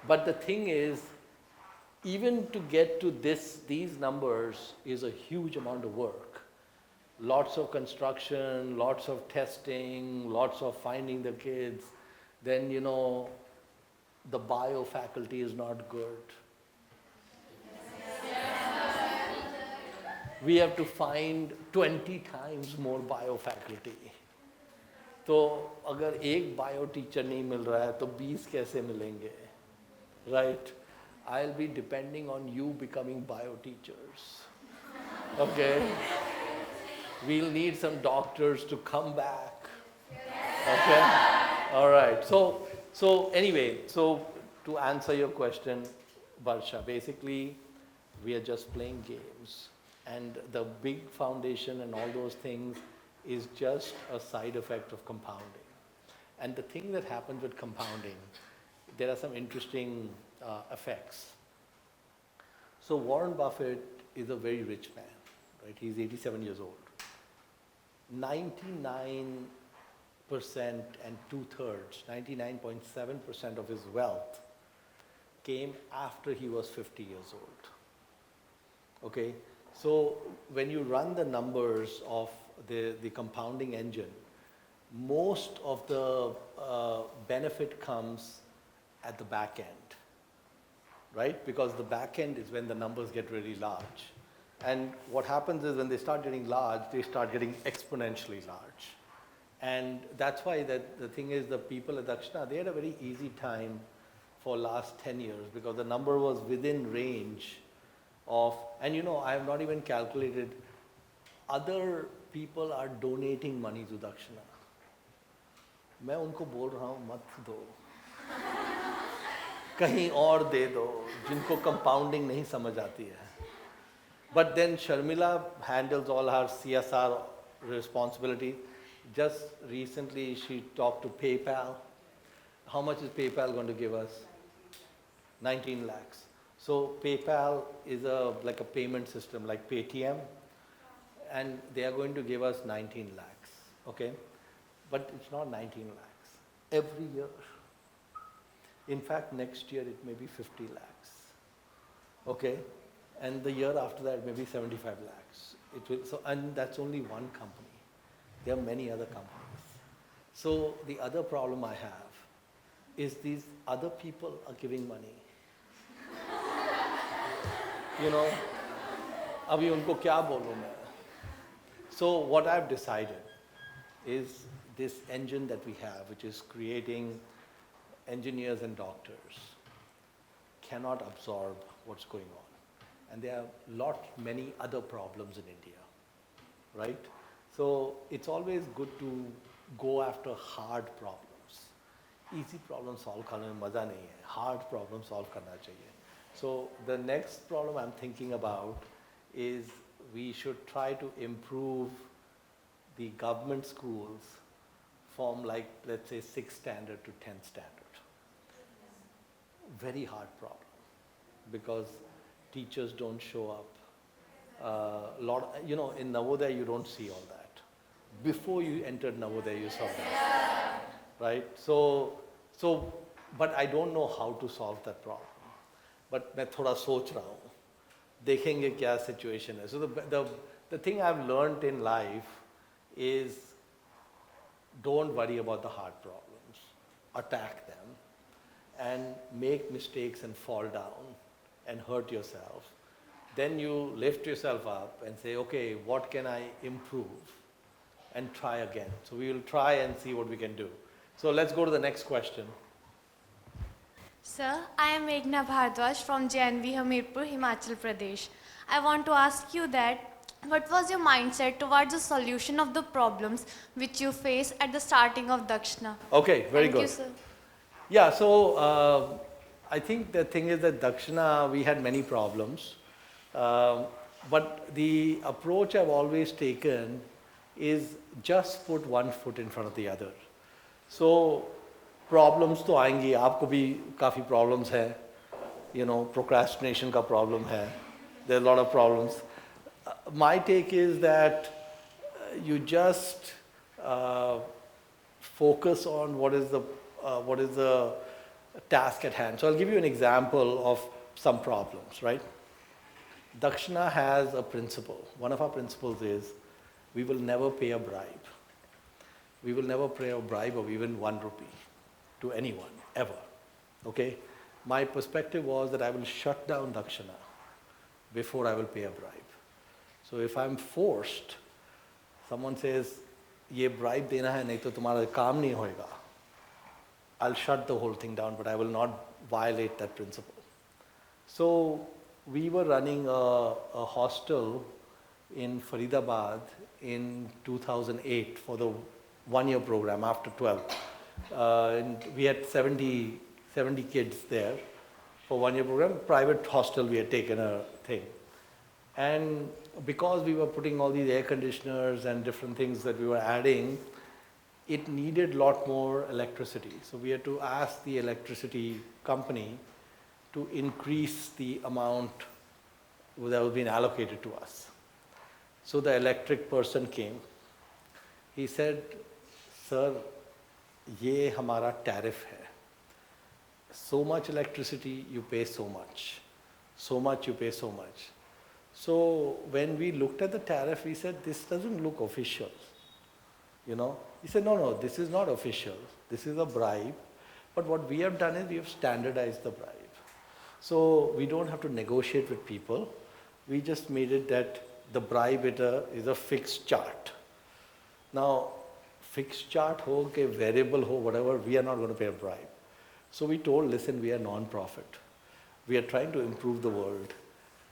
A: But the thing is, even to get to these numbers is a huge amount of work. Lots of construction, lots of testing, lots of finding the kids. Then, the bio faculty is not good. We have to find 20 times more bio faculty. तो अगर एक bio teacher नहीं मिल रहा है तो 20 कैसे मिलेंगे, right? I'll be depending on you becoming bio teachers. Okay? We'll need some doctors to come back. Okay? All right. So anyway, to answer your question, Barsha, basically we are just playing games, and the big foundation and all those things is just a side effect of compounding. And the thing that happens with compounding, there are some interesting effects. So Warren Buffett is a very rich man, right? He's 87 years old. 99% and 2/3, 99.7% of his wealth came after he was 50 years old. Okay? So when you run the numbers of the compounding engine, most of the benefit comes at the back end, right? Because the back end is when the numbers get really large. And what happens is when they start getting large, they start getting exponentially large. And that's why the thing is, the people at Dakshana, they had a very easy time for last 10 years because the number was within range of, and I have not even calculated, other people are donating money to Dakshana. मैं उनको बोल रहा हूँ मत दो, कहीं और दे दो जिनको कंपाउंडिंग नहीं समझ आती है. But then Sharmila handles all her CSR responsibility. Just recently she talked to PayPal. How much is PayPal going to give us? 19 lakhs. So PayPal is like a payment system like Paytm, and they are going to give us 19 lakhs, okay? But it's not 19 lakhs. Every year. In fact, next year it may be 50 lakhs, okay? And the year after that maybe 75 lakhs. It will, so, and that's only one company. There are many other companies. So the other problem I have is these other people are giving money. You know, abhi unko kya bolu main? So what I've decided is this engine that we have, which is creating engineers and doctors, cannot absorb what's going on. And there are many other problems in India, right? So it's always good to go after hard problems. Easy problem solve karne mein maza nahi hai. Hard problem solve karna chahiye. So the next problem I'm thinking about is we should try to improve the government schools from, like, let's say 6th standard to 10th standard. Very hard problem because teachers don't show up. In Navodaya you don't see all that. Before you entered Navodaya you saw that, right? So, but I don't know how to solve that problem. But मैं थोड़ा सोच रहा हूँ, देखेंगे क्या situation है. So the thing I've learned in life is don't worry about the hard problems, attack them, and make mistakes and fall down and hurt yourself. Then you lift yourself up and say, okay, what can I improve? And try again. So we will try and see what we can do. So let's go to the next question.
E: Sir, I am Meghna Bhardwaj from JNV Hamirpur, Himachal Pradesh. I want to ask you that what was your mindset towards the solution of the problems which you face at the starting of Dakshana?
A: Okay, very good.
E: Thank you, sir.
A: Yeah, so I think the thing is that Dakshana, we had many problems. But the approach I've always taken is just put one foot in front of the other. So problems तो आएंगी, आपको भी काफ़ी problems है, procrastination का problem है, there are a lot of problems. My take is that you just focus on what is the task at hand. So I'll give you an example of some problems, right? Dakshana has a principle. One of our principles is we will never pay a bribe. We will never pay a bribe of even 1 rupee to anyone, ever. Okay? My perspective was that I will shut down Dakshana before I will pay a bribe. So if I'm forced, someone says, ye bribe dena hai, nahi to tumhara kaam nahi hoega, I'll shut the whole thing down, but I will not violate that principle. So we were running a hostel in Faridabad in 2008 for the 1-year program after 12. And we had 70 kids there for 1-year program. Private hostel, we had taken a thing. And because we were putting all these air conditioners and different things that we were adding, it needed a lot more electricity. So we had to ask the electricity company to increase the amount that was being allocated to us. So the electric person came. He said, sir, ये हमारा tariff है. So much electricity, you pay so much. So much, you pay so much. So when we looked at the tariff, we said, this doesn't look official. He said, no, this is not official. This is a bribe. But what we have done is we have standardized the bribe. So we don't have to negotiate with people. We just made it that the bribe is a fixed chart. Now, fixed chart ho, ke variable ho, whatever, we are not going to pay a bribe. So we told, listen, we are non-profit. We are trying to improve the world.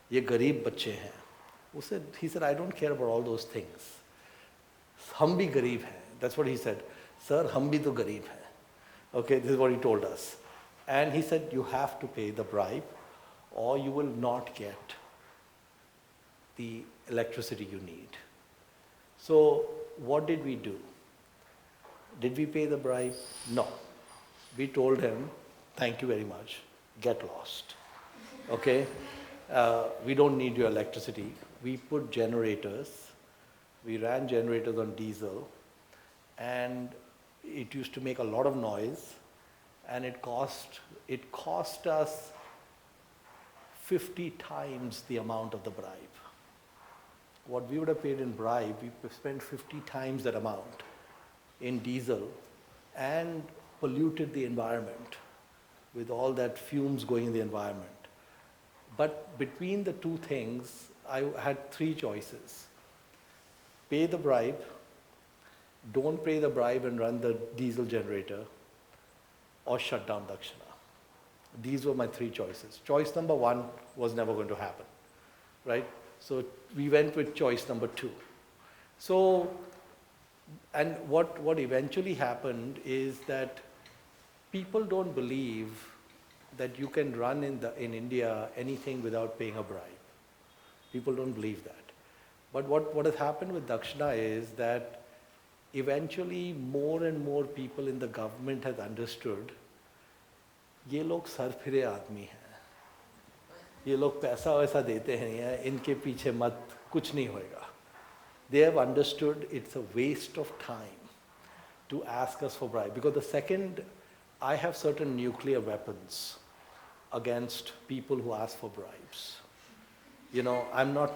A: Ye gareeb bachche hain. He said, I don't care about all those things. Hum bhi gareeb hain. That's what he said. Sir, hum bhi to gareeb hain. Okay, this is what he told us. And he said, you have to pay the bribe or you will not get the electricity you need. So what did we do? Did we pay the bribe? No. We told him, thank you very much, get lost. Okay? We don't need your electricity. We put generators. We ran generators on diesel, and it used to make a lot of noise, and it cost us 50 times the amount of the bribe. What we would have paid in bribe, we spent 50 times that amount in diesel and polluted the environment with all that fumes going in the environment. But between the two things, I had three choices. Pay the bribe, don't pay the bribe and run the diesel generator, or shut down Dakshana. These were my three choices. Choice number one was never going to happen, right? So we went with choice number two. So, and what eventually happened is that people don't believe that you can run in India anything without paying a bribe. People don't believe that. But what has happened with Dakshana is that eventually more and more people in the government has understood, ये लोग सरफिरे आदमी हैं, ये लोग पैसा वैसा देते हैं, इनके पीछे मत, कुछ नहीं होएगा. They have understood it's a waste of time to ask us for bribe, because the second I have certain nuclear weapons against people who ask for bribes. You know, I'm not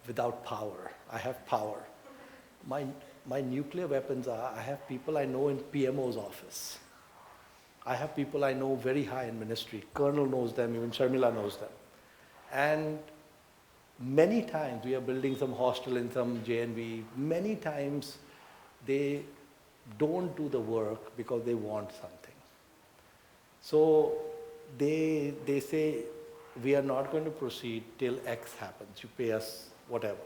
A: without power. I have power. My nuclear weapons are, I have people I know in PMO's office. I have people I know very high in ministry. Colonel knows them, even Sharmila knows them. And many times we are building some hostel in some JNV. Many times they don't do the work because they want something. So they say, we are not going to proceed till X happens. You pay us whatever.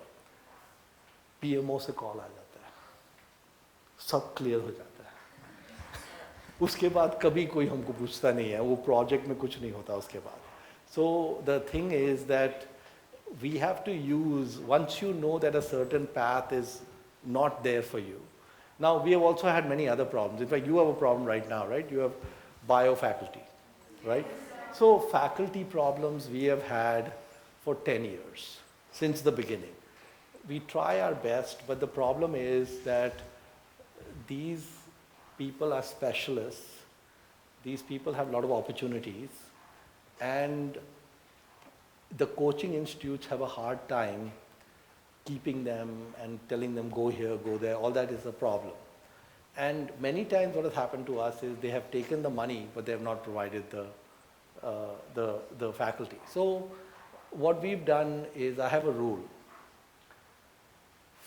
A: PMO से call आ जाता है, सब clear हो जाता है. उसके बाद कभी कोई हमको पूछता नहीं है, वो प्रोजेक्ट में कुछ नहीं होता उसके बाद. So the thing is that we have to use, once you know that a certain path is not there for you. Now we have also had many other problems. In fact, you have a problem right now, right? You have bio faculty, right? So faculty problems we have had for 10 years, since the beginning. We try our best, but the problem is that these people are specialists. These people have a lot of opportunities, and the coaching institutes have a hard time keeping them and telling them go here, go there. All that is a problem. And many times what has happened to us is they have taken the money, but they have not provided the faculty. So what we've done is, I have a rule.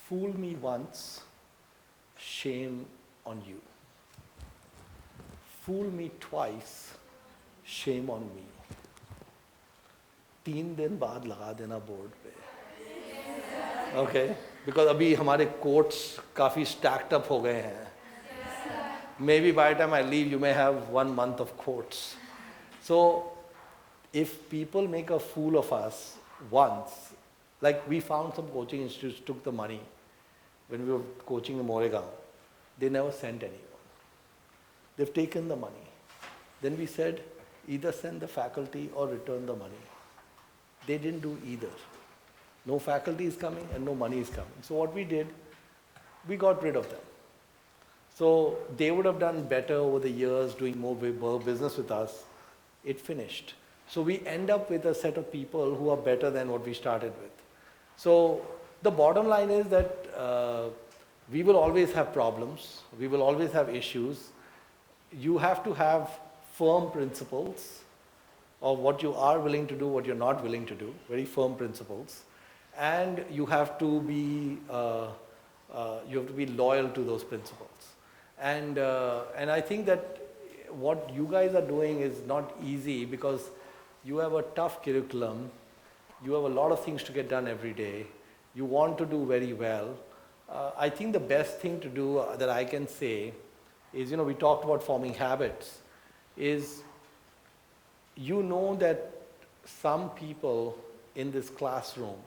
A: Fool me once, shame on you. Fool me twice, shame on me. 3 दिन बाद लगा देना board पे. Okay? Because अभी हमारे quotes काफी stacked up हो गए हैं. Maybe by the time I leave, you may have 1 month of quotes. So if people make a fool of us once, like we found some coaching institutes took the money when we were coaching in Moregaon, they never sent anyone. They've taken the money. Then we said, either send the faculty or return the money. They didn't do either. No faculty is coming and no money is coming. So what we did, we got rid of them. So they would have done better over the years doing more business with us. It finished. So we end up with a set of people who are better than what we started with. So the bottom line is that we will always have problems. We will always have issues. You have to have firm principles of what you are willing to do, what you're not willing to do, very firm principles. And you have to be loyal to those principles. And I think that what you guys are doing is not easy, because you have a tough curriculum. You have a lot of things to get done every day. You want to do very well. I think the best thing to do that I can say is, we talked about forming habits, is you know that some people in this classroom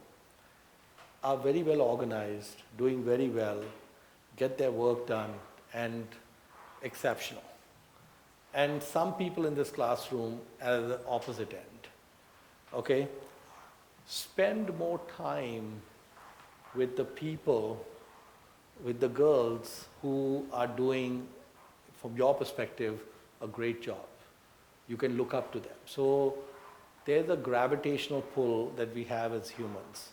A: are very well organized, doing very well, get their work done, and exceptional. And some people in this classroom are at the opposite end. Okay? Spend more time with the people, with the girls who are doing, from your perspective, a great job. You can look up to them. So there's a gravitational pull that we have as humans.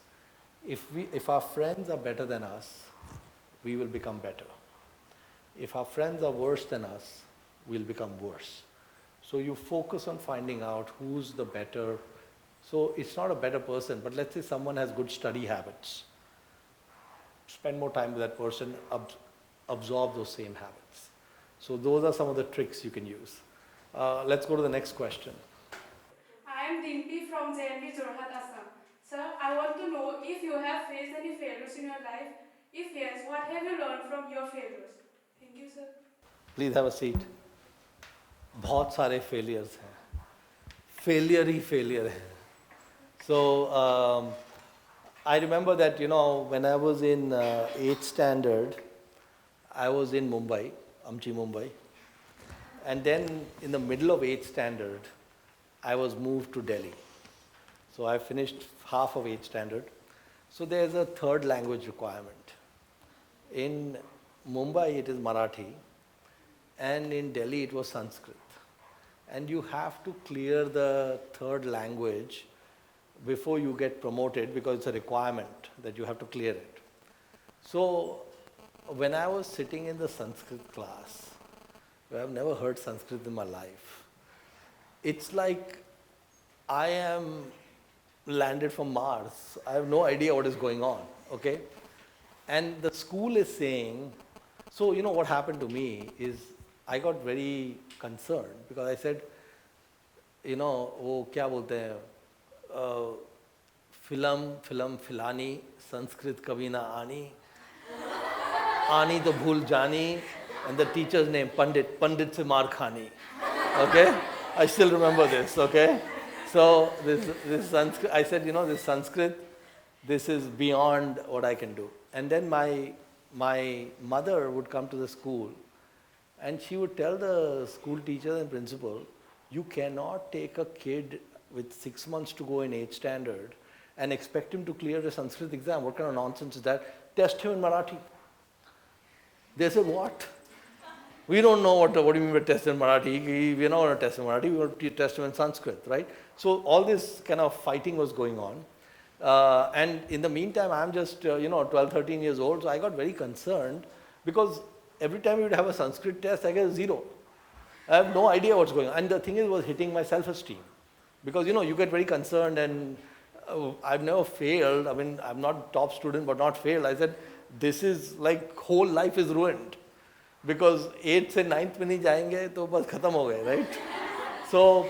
A: If our friends are better than us, we will become better. If our friends are worse than us, we'll become worse. So you focus on finding out who's the better. So it's not a better person, but let's say someone has good study habits. Spend more time with that person, absorb those same habits. So those are some of the tricks you can use. Let's go to the next question.
C: I am Dimpi from JNV Assam. Sir, I want to know if you have faced any failures in your life. If yes, what have you learned from your failures? Thank you, sir.
A: Please have a seat. बहुत सारे failures हैं. Failure ही failure है. So I remember that, when I was in 8th standard, I was in Mumbai, Amchi, Mumbai. And then in the middle of 8th standard, I was moved to Delhi. So I finished half of 8th standard. So there's a third language requirement. In Mumbai, it is Marathi. And in Delhi, it was Sanskrit. And you have to clear the third language before you get promoted, because it's a requirement that you have to clear it. So when I was sitting in the Sanskrit class, I've never heard Sanskrit in my life. It's like I am landed from Mars. I have no idea what is going on, okay? And the school is saying, so what happened to me is I got very concerned because I said, वो क्या बोलते हैं, film फिलानी, Sanskrit कभी ना आनी तो भूल जानी, and the teacher's name, Pandit se maar khani. Okay? I still remember this, okay? So this Sanskrit, I said, this Sanskrit, this is beyond what I can do. And then my mother would come to the school and she would tell the school teacher and principal, you cannot take a kid with 6 months to go in 8th standard and expect him to clear a Sanskrit exam. What kind of nonsense is that? Test him in Marathi. They said, what? We don't know what do you mean by test in Marathi. We're not going to test in Marathi, we're going to test him in Sanskrit, right? So all this kind of fighting was going on. And in the meantime, I'm just, 12, 13 years old, so I got very concerned because every time we would have a Sanskrit test, I get a 0. I have no idea what's going on. And the thing is, it was hitting my self-esteem. Because, you get very concerned and I've never failed. I mean, I'm not top student, but not failed. I said, this is like, whole life is ruined. Because 8th से 9th में नहीं जाएंगे, तो बस खत्म हो गए, right? So,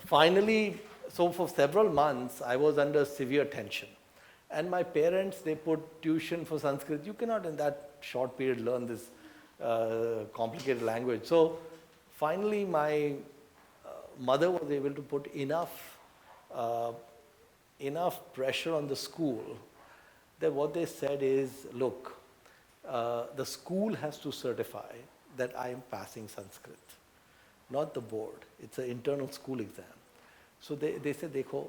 A: finally, so for several months, I was under severe tension. And my parents, they put tuition for Sanskrit. You cannot in that short period learn this complicated language. So finally, my mother was able to put enough pressure on the school that what they said is, look, the school has to certify that I am passing Sanskrit, not the board. It's an internal school exam. So they said, देखो,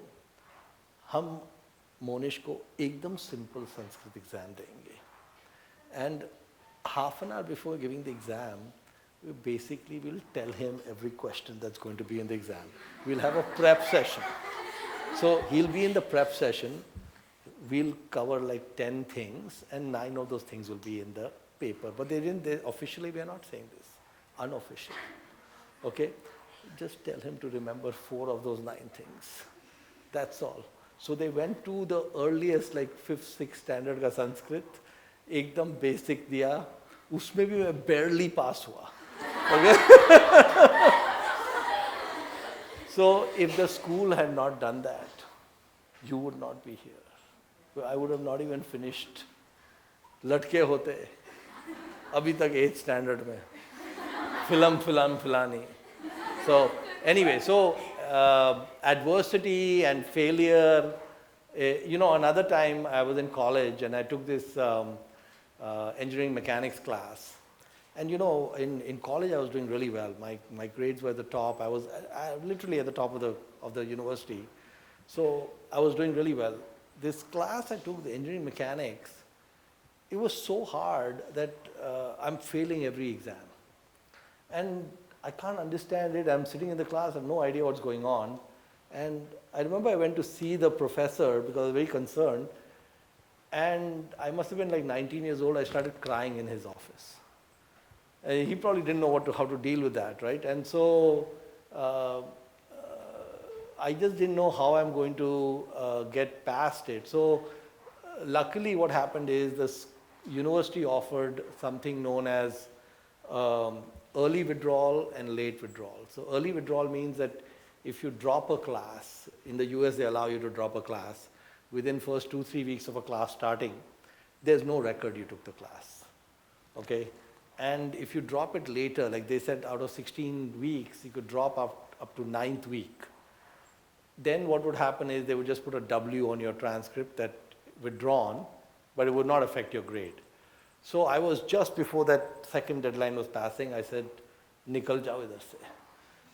A: हम मोनिश को एकदम simple Sanskrit exam देंगे. And half an hour before giving the exam, we basically will tell him every question that's going to be in the exam. We'll have a prep session. So he'll be in the prep session. We'll cover like 10 things, and 9 of those things will be in the paper. But officially we are not saying this, unofficially. Okay? Just tell him to remember 4 of those 9 things. That's all. So they went to the earliest, like 5th, 6th standard का संस्कृत, एकदम basic दिया, उसमें भी मैं barely pass हुआ. Okay? So if the school had not done that, you would not be here. I would have not even finished लटके होते अभी तक 8th standard में. Filam filani. So anyway, so adversity and failure. Another time I was in college and I took this engineering mechanics class. And in college I was doing really well. My grades were at the top. I was literally at the top of the university. So I was doing really well. This class I took, the engineering mechanics, it was so hard that I'm failing every exam. And I can't understand it. I'm sitting in the class, I have no idea what's going on. And I remember I went to see the professor because I was very concerned. And I must have been like 19 years old. I started crying in his office. He probably didn't know how to deal with that, right? And so I just didn't know how I'm going to get past it. So luckily what happened is this university offered something known as early withdrawal and late withdrawal. So early withdrawal means that if you drop a class, in the US they allow you to drop a class, within first 2-3 weeks of a class starting, there's no record you took the class, okay? And if you drop it later, like they said out of 16 weeks, you could drop up to 9th week. Then what would happen is they would just put a W on your transcript that withdrawn, but it would not affect your grade. So I was just before that second deadline was passing, I said, Nikal jao idhar se.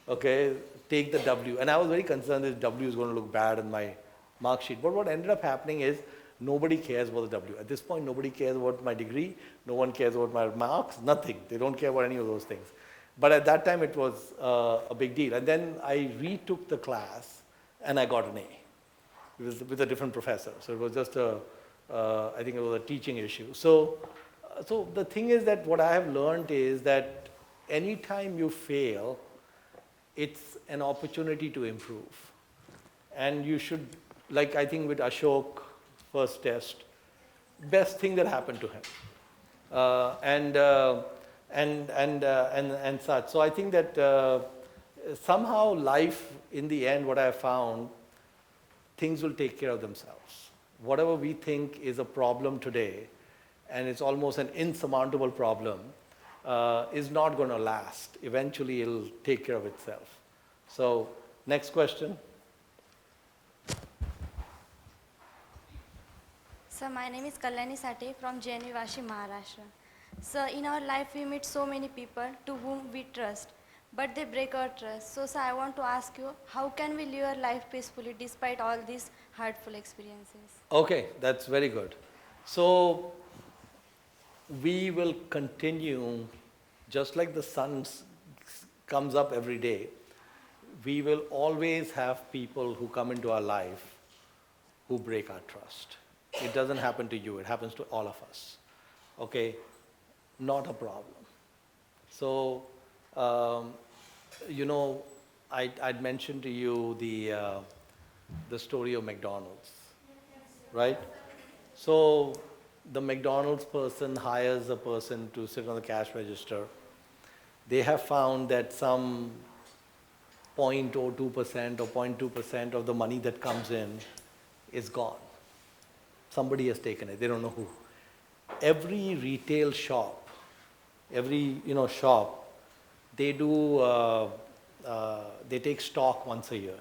A: Okay, take the W. And I was very concerned this W is going to look bad in my mark sheet. But what ended up happening is nobody cares about the W. At this point, nobody cares about my degree. No one cares about my marks, nothing. They don't care about any of those things. But at that time, it was a big deal. And then I retook the class and I got an A. It was with a different professor. So it was just I think it was a teaching issue. So the thing is that what I have learned is that anytime you fail, it's an opportunity to improve. And you should, like I think with Ashok, first test, best thing that happened to him. And such. So I think that somehow life, in the end, what I have found, things will take care of themselves. Whatever we think is a problem today, and it's almost an insurmountable problem, is not going to last. Eventually, it'll take care of itself. So, next question.
F: So my name is Kalyani Sate from JNV Maharashtra. So in our life we meet so many people to whom we trust, but they break our trust. So I want to ask you, how can we live our life peacefully despite all these hurtful experiences?
A: Okay, that's very good. So we will continue, just like the sun comes up every day, we will always have people who come into our life who break our trust. It doesn't happen to you, it happens to all of us. Okay, not a problem. So, I'd mentioned to you the story of McDonald's, right? So, the McDonald's person hires a person to sit on the cash register. They have found that some 0.02% or 0.2% of the money that comes in is gone. Somebody has taken it, they don't know who. Every retail shop, every shop, they take stock once a year.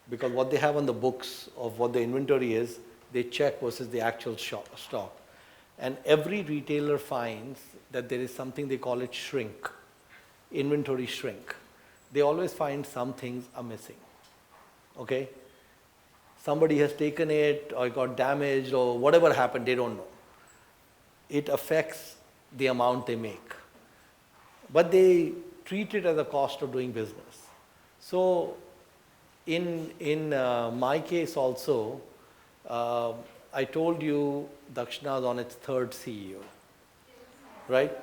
A: Because what they have on the books of what the inventory is, they check versus the actual stock. And every retailer finds that there is something, they call it shrink, inventory shrink. They always find some things are missing, okay? Somebody has taken it or it got damaged or whatever happened, they don't know. It affects the amount they make. But they treat it as a cost of doing business. So in my case also, I told you Dakshana is on its third CEO, right?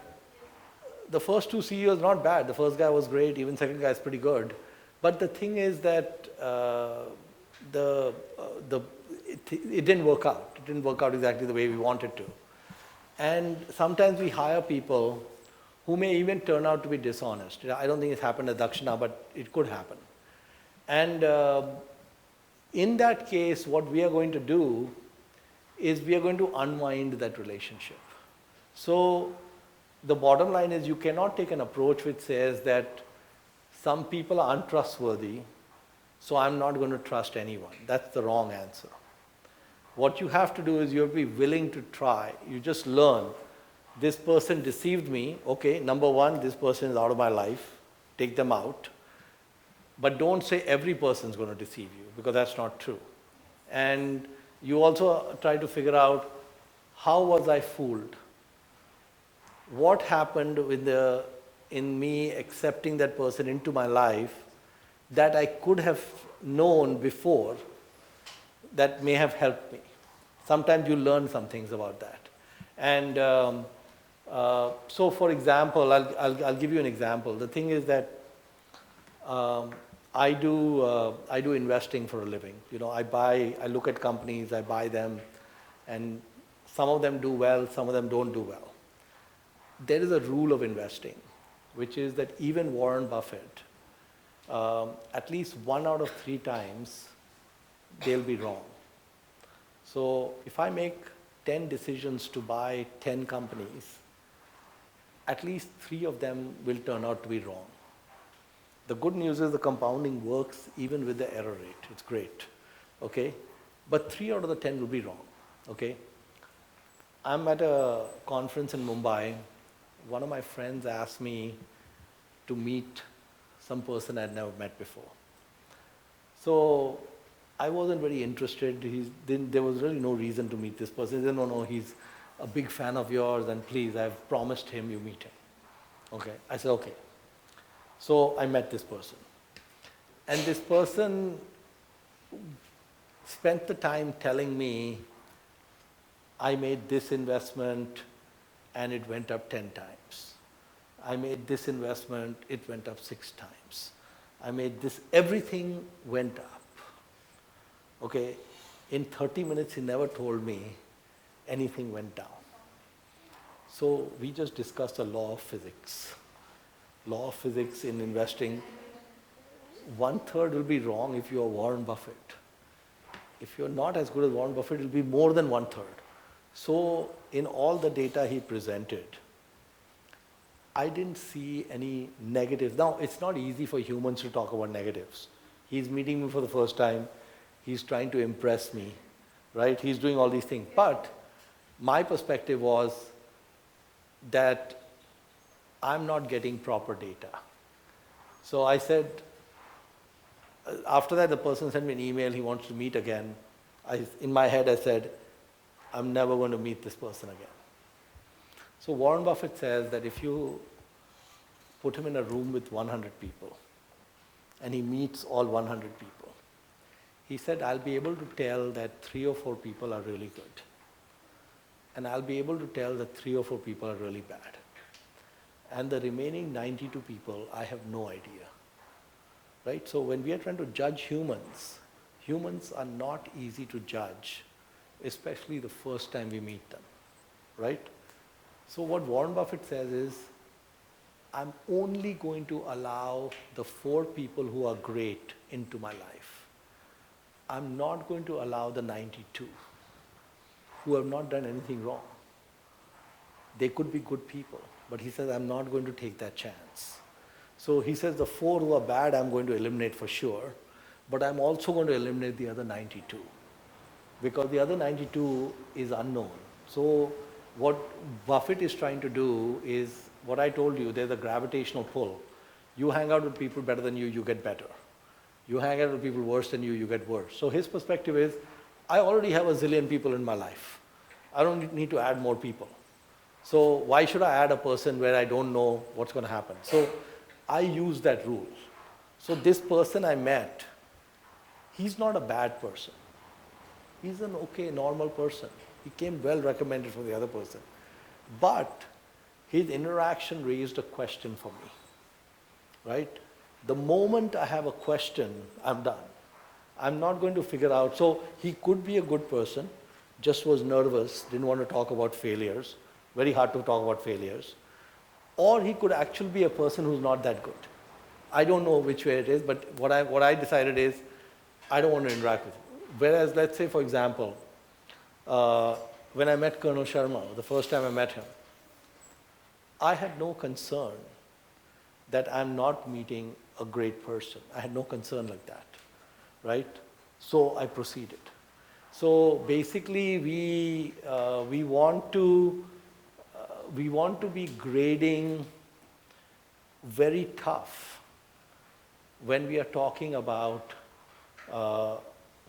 A: The first two CEOs not bad. The first guy was great, even second guy is pretty good. But the thing is that it didn't work out. It didn't work out exactly the way we wanted to. And sometimes we hire people who may even turn out to be dishonest. I don't think it's happened at Dakshana, but it could happen. And in that case, what we are going to do is we are going to unwind that relationship. So the bottom line is you cannot take an approach which says that some people are untrustworthy, so I'm not going to trust anyone. That's the wrong answer. What you have to do is you have to be willing to try. You just learn. This person deceived me. Okay, number one, this person is out of my life. Take them out. But don't say every person is going to deceive you, because that's not true. And you also try to figure out, how was I fooled? What happened in me accepting that person into my life that I could have known before that may have helped me? Sometimes you learn some things about that. And so for example, I'll give you an example. The thing is that I do investing for a living. I look at companies, I buy them, and some of them do well, some of them don't do well. There is a rule of investing, which is that even Warren Buffett, at least 1 out of 3 times, they'll be wrong. So if I make 10 decisions to buy 10 companies, at least 3 of them will turn out to be wrong. The good news is the compounding works even with the error rate. It's great, okay? But 3 out of the 10 will be wrong, okay? I'm at a conference in Mumbai. One of my friends asked me to meet some person I'd never met before. So I wasn't very interested. There was really no reason to meet this person. He said, no, he's a big fan of yours, and please, I've promised him you meet him. Okay, I said, okay. So I met this person. And this person spent the time telling me, I made this investment and it went up 10 times. I made this investment, it went up 6 times. I made this, everything went up. Okay, in 30 minutes he never told me anything went down. So we just discussed the law of physics. Law of physics in investing, 1/3 will be wrong if you are Warren Buffett. If you're not as good as Warren Buffett, it will be more than 1/3. So in all the data he presented, I didn't see any negatives. Now, it's not easy for humans to talk about negatives. He's meeting me for the first time. He's trying to impress me, right? He's doing all these things. But my perspective was that I'm not getting proper data. So I said, after that the person sent me an email, he wants to meet again. In my head I said, I'm never going to meet this person again. So Warren Buffett says that if you put him in a room with 100 people and he meets all 100 people, he said, I'll be able to tell that 3 or 4 people are really good. And I'll be able to tell that 3 or 4 people are really bad. And the remaining 92 people, I have no idea. Right? So when we are trying to judge humans, humans are not easy to judge, especially the first time we meet them. Right? So what Warren Buffett says is, I'm only going to allow the 4 people who are great into my life. I'm not going to allow the 92 who have not done anything wrong. They could be good people, but he says, I'm not going to take that chance. So he says the 4 who are bad, I'm going to eliminate for sure, but I'm also going to eliminate the other 92 because the other 92 is unknown. So what Buffett is trying to do is what I told you, there's a gravitational pull. You hang out with people better than you, you get better. You hang out with people worse than you, you get worse. So his perspective is, I already have a zillion people in my life. I don't need to add more people. So why should I add a person where I don't know what's going to happen? So I use that rule. So this person I met, he's not a bad person. He's an okay, normal person. He came well recommended from the other person. But his interaction raised a question for me, right? The moment I have a question, I'm done. I'm not going to figure out. So he could be a good person, just was nervous, didn't want to talk about failures. Very hard to talk about failures. Or he could actually be a person who's not that good. I don't know which way it is, but what I decided is, I don't want to interact with him. Whereas, let's say, for example, when I met Colonel Sharma, the first time I met him, I had no concern that I'm not meeting a great person. I had no concern like that, right? So I proceeded. So basically, we want to be grading very tough when we are talking about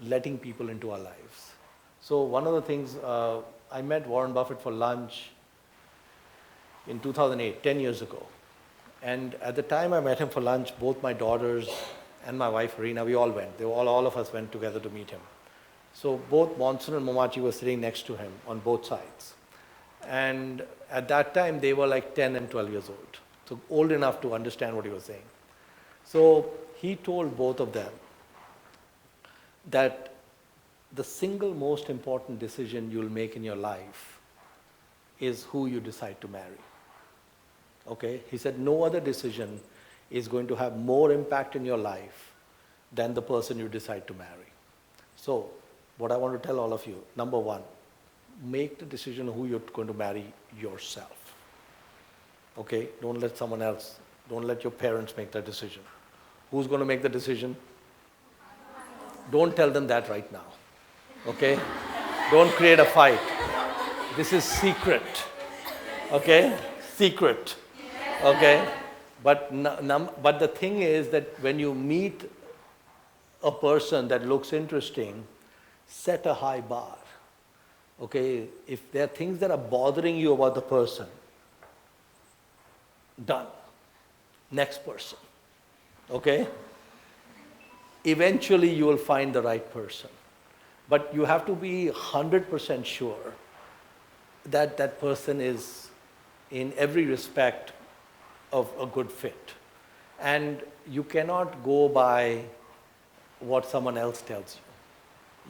A: letting people into our lives. So one of the things, I met Warren Buffett for lunch in 2008, 10 years ago. And at the time I met him for lunch, both my daughters and my wife Reena, we all went. All of us went together to meet him. So both Monsoon and Momachi were sitting next to him on both sides. And at that time, they were like 10 and 12 years old. So old enough to understand what he was saying. So he told both of them that the single most important decision you'll make in your life is who you decide to marry. Okay? He said no other decision is going to have more impact in your life than the person you decide to marry. So, what I want to tell all of you, number one, make the decision who you're going to marry yourself. Okay? Don't let someone else, don't let your parents make that decision. Who's going to make the decision? Don't tell them that right now. Okay? Don't create a fight. This is secret. Okay? Secret. Okay? But the thing is that when you meet a person that looks interesting, set a high bar. Okay? If there are things that are bothering you about the person, done. Next person. Okay? Eventually you will find the right person. But you have to be 100% sure that that person is in every respect of a good fit. And you cannot go by what someone else tells you.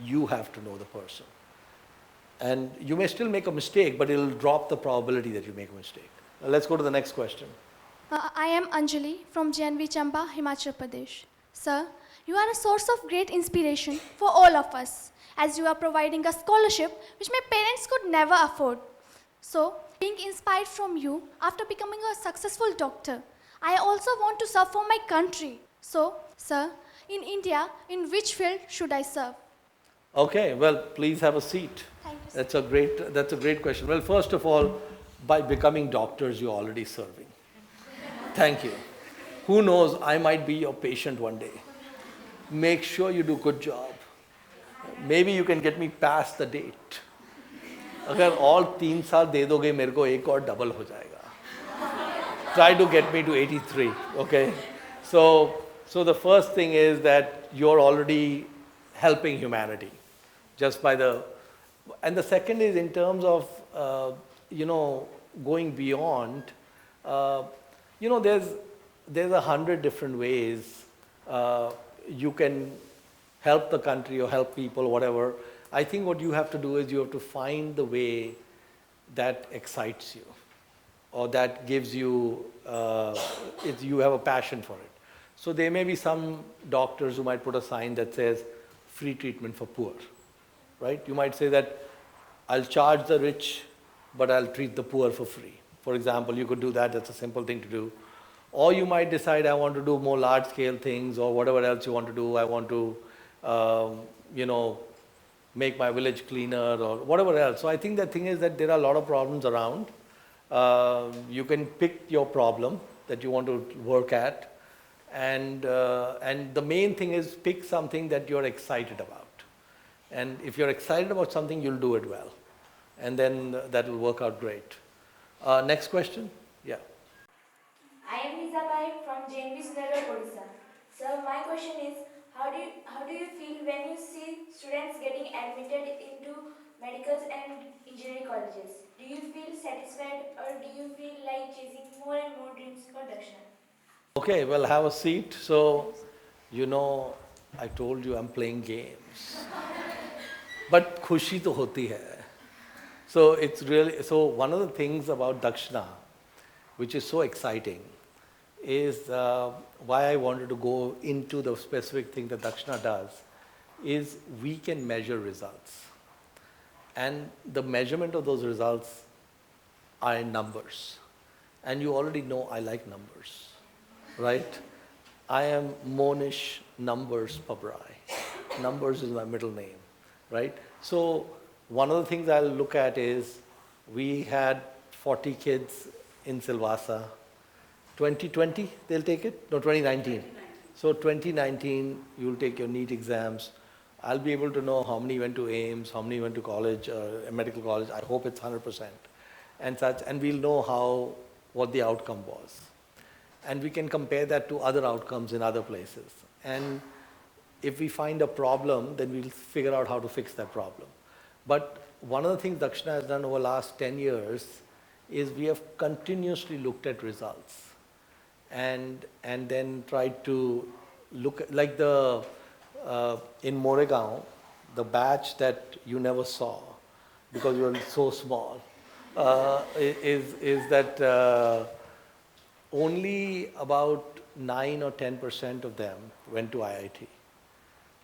A: You have to know the person. And you may still make a mistake, but it'll drop the probability that you make a mistake. Now let's go to the next question.
G: I am Anjali from JNV Chamba, Himachal Pradesh. Sir, you are a source of great inspiration for all of us, as you are providing a scholarship which my parents could never afford. So, being inspired from you after becoming a successful doctor, I also want to serve for my country. So, sir, in India, in which field should I serve?
A: Okay, well, please have a seat.
G: Thank you, sir.
A: That's a great question. Well, first of all, by becoming doctors, you're already serving. Thank you. Who knows, I might be your patient one day. Make sure you do a good job. Maybe you can get me past the date. अगर all 3 साल दे दोगे मेरे को एक और double हो जाएगा. Try to get me to 83, okay? So the first thing is that you're already helping humanity just by the, and the second is in terms of, going beyond, there's 100 different ways you can help the country or help people, whatever. I think what you have to do is you have to find the way that excites you or that gives you, you have a passion for it. So there may be some doctors who might put a sign that says free treatment for poor, right? You might say that I'll charge the rich, but I'll treat the poor for free. For example, you could do that, that's a simple thing to do. Or you might decide I want to do more large scale things or whatever else you want to do. I want to, make my village cleaner or whatever else. So I think the thing is that there are a lot of problems around. You can pick your problem that you want to work at. And the main thing is pick something that you're excited about. And if you're excited about something, you'll do it well. And then that will work out great. Next question? Yeah.
H: I am Nizabai from JNV Silvassa, Odisha. So my question is, how do you feel when you see students getting admitted into medicals and engineering colleges? Do you feel satisfied or do you feel like chasing more and more dreams for Dakshana?
A: Okay, well, have a seat. So, I told you I'm playing games. But khushi to hoti hai. So it's really, so one of the things about Dakshana, which is so exciting, is why I wanted to go into the specific thing that Dakshana does, is we can measure results. And the measurement of those results are in numbers. And you already know I like numbers, right? I am Monish Numbers Pabrai. Numbers is my middle name, right? So one of the things I'll look at is we had 40 kids in Silvassa. 2020, they'll take it? No, 2019. So 2019, you'll take your NEET exams. I'll be able to know how many went to AIMS, how many went to college, medical college. I hope it's 100% and such. And we'll know what the outcome was. And we can compare that to other outcomes in other places. And if we find a problem, then we'll figure out how to fix that problem. But one of the things Dakshana has done over the last 10 years is we have continuously looked at results and then tried to look at, like in Moregaon, the batch that you never saw because you were so small, is that only about 9 or 10% of them went to IIT.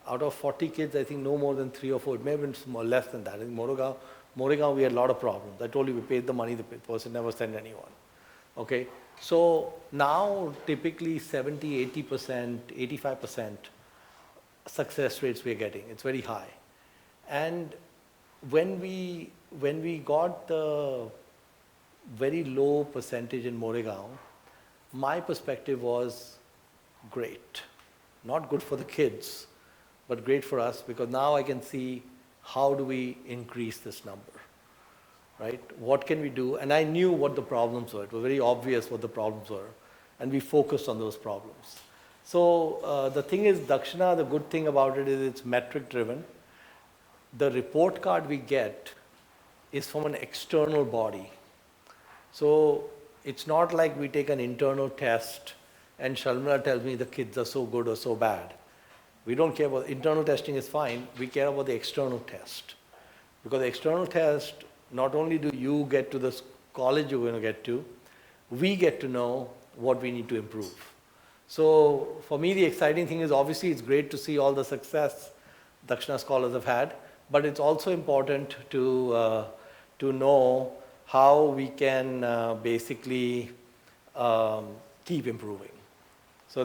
A: Out of 40 kids, I think no more than 3 or 4, it may have been less than that. In Moregaon, we had a lot of problems. I told you we paid the money, the person never sent anyone. Okay? So now typically 70, 80%, 85% success rates we are getting. It's very high. And when we got the very low percentage in Moregaon, my perspective was great. Not good for the kids, but great for us because now I can see how do we increase this number, right? What can we do? And I knew what the problems were. It was very obvious what the problems were. And we focused on those problems. So the thing is, Dakshana, the good thing about it is it's metric driven. The report card we get is from an external body. So it's not like we take an internal test and Shalmila tells me the kids are so good or so bad. We don't care about internal testing is fine. We care about the external test. Because the external test, not only do you get to the college you're going to get to, we get to know what we need to improve. So for me, the exciting thing is obviously it's great to see all the success Dakshana Scholars have had, but it's also important to know how we can basically keep improving. So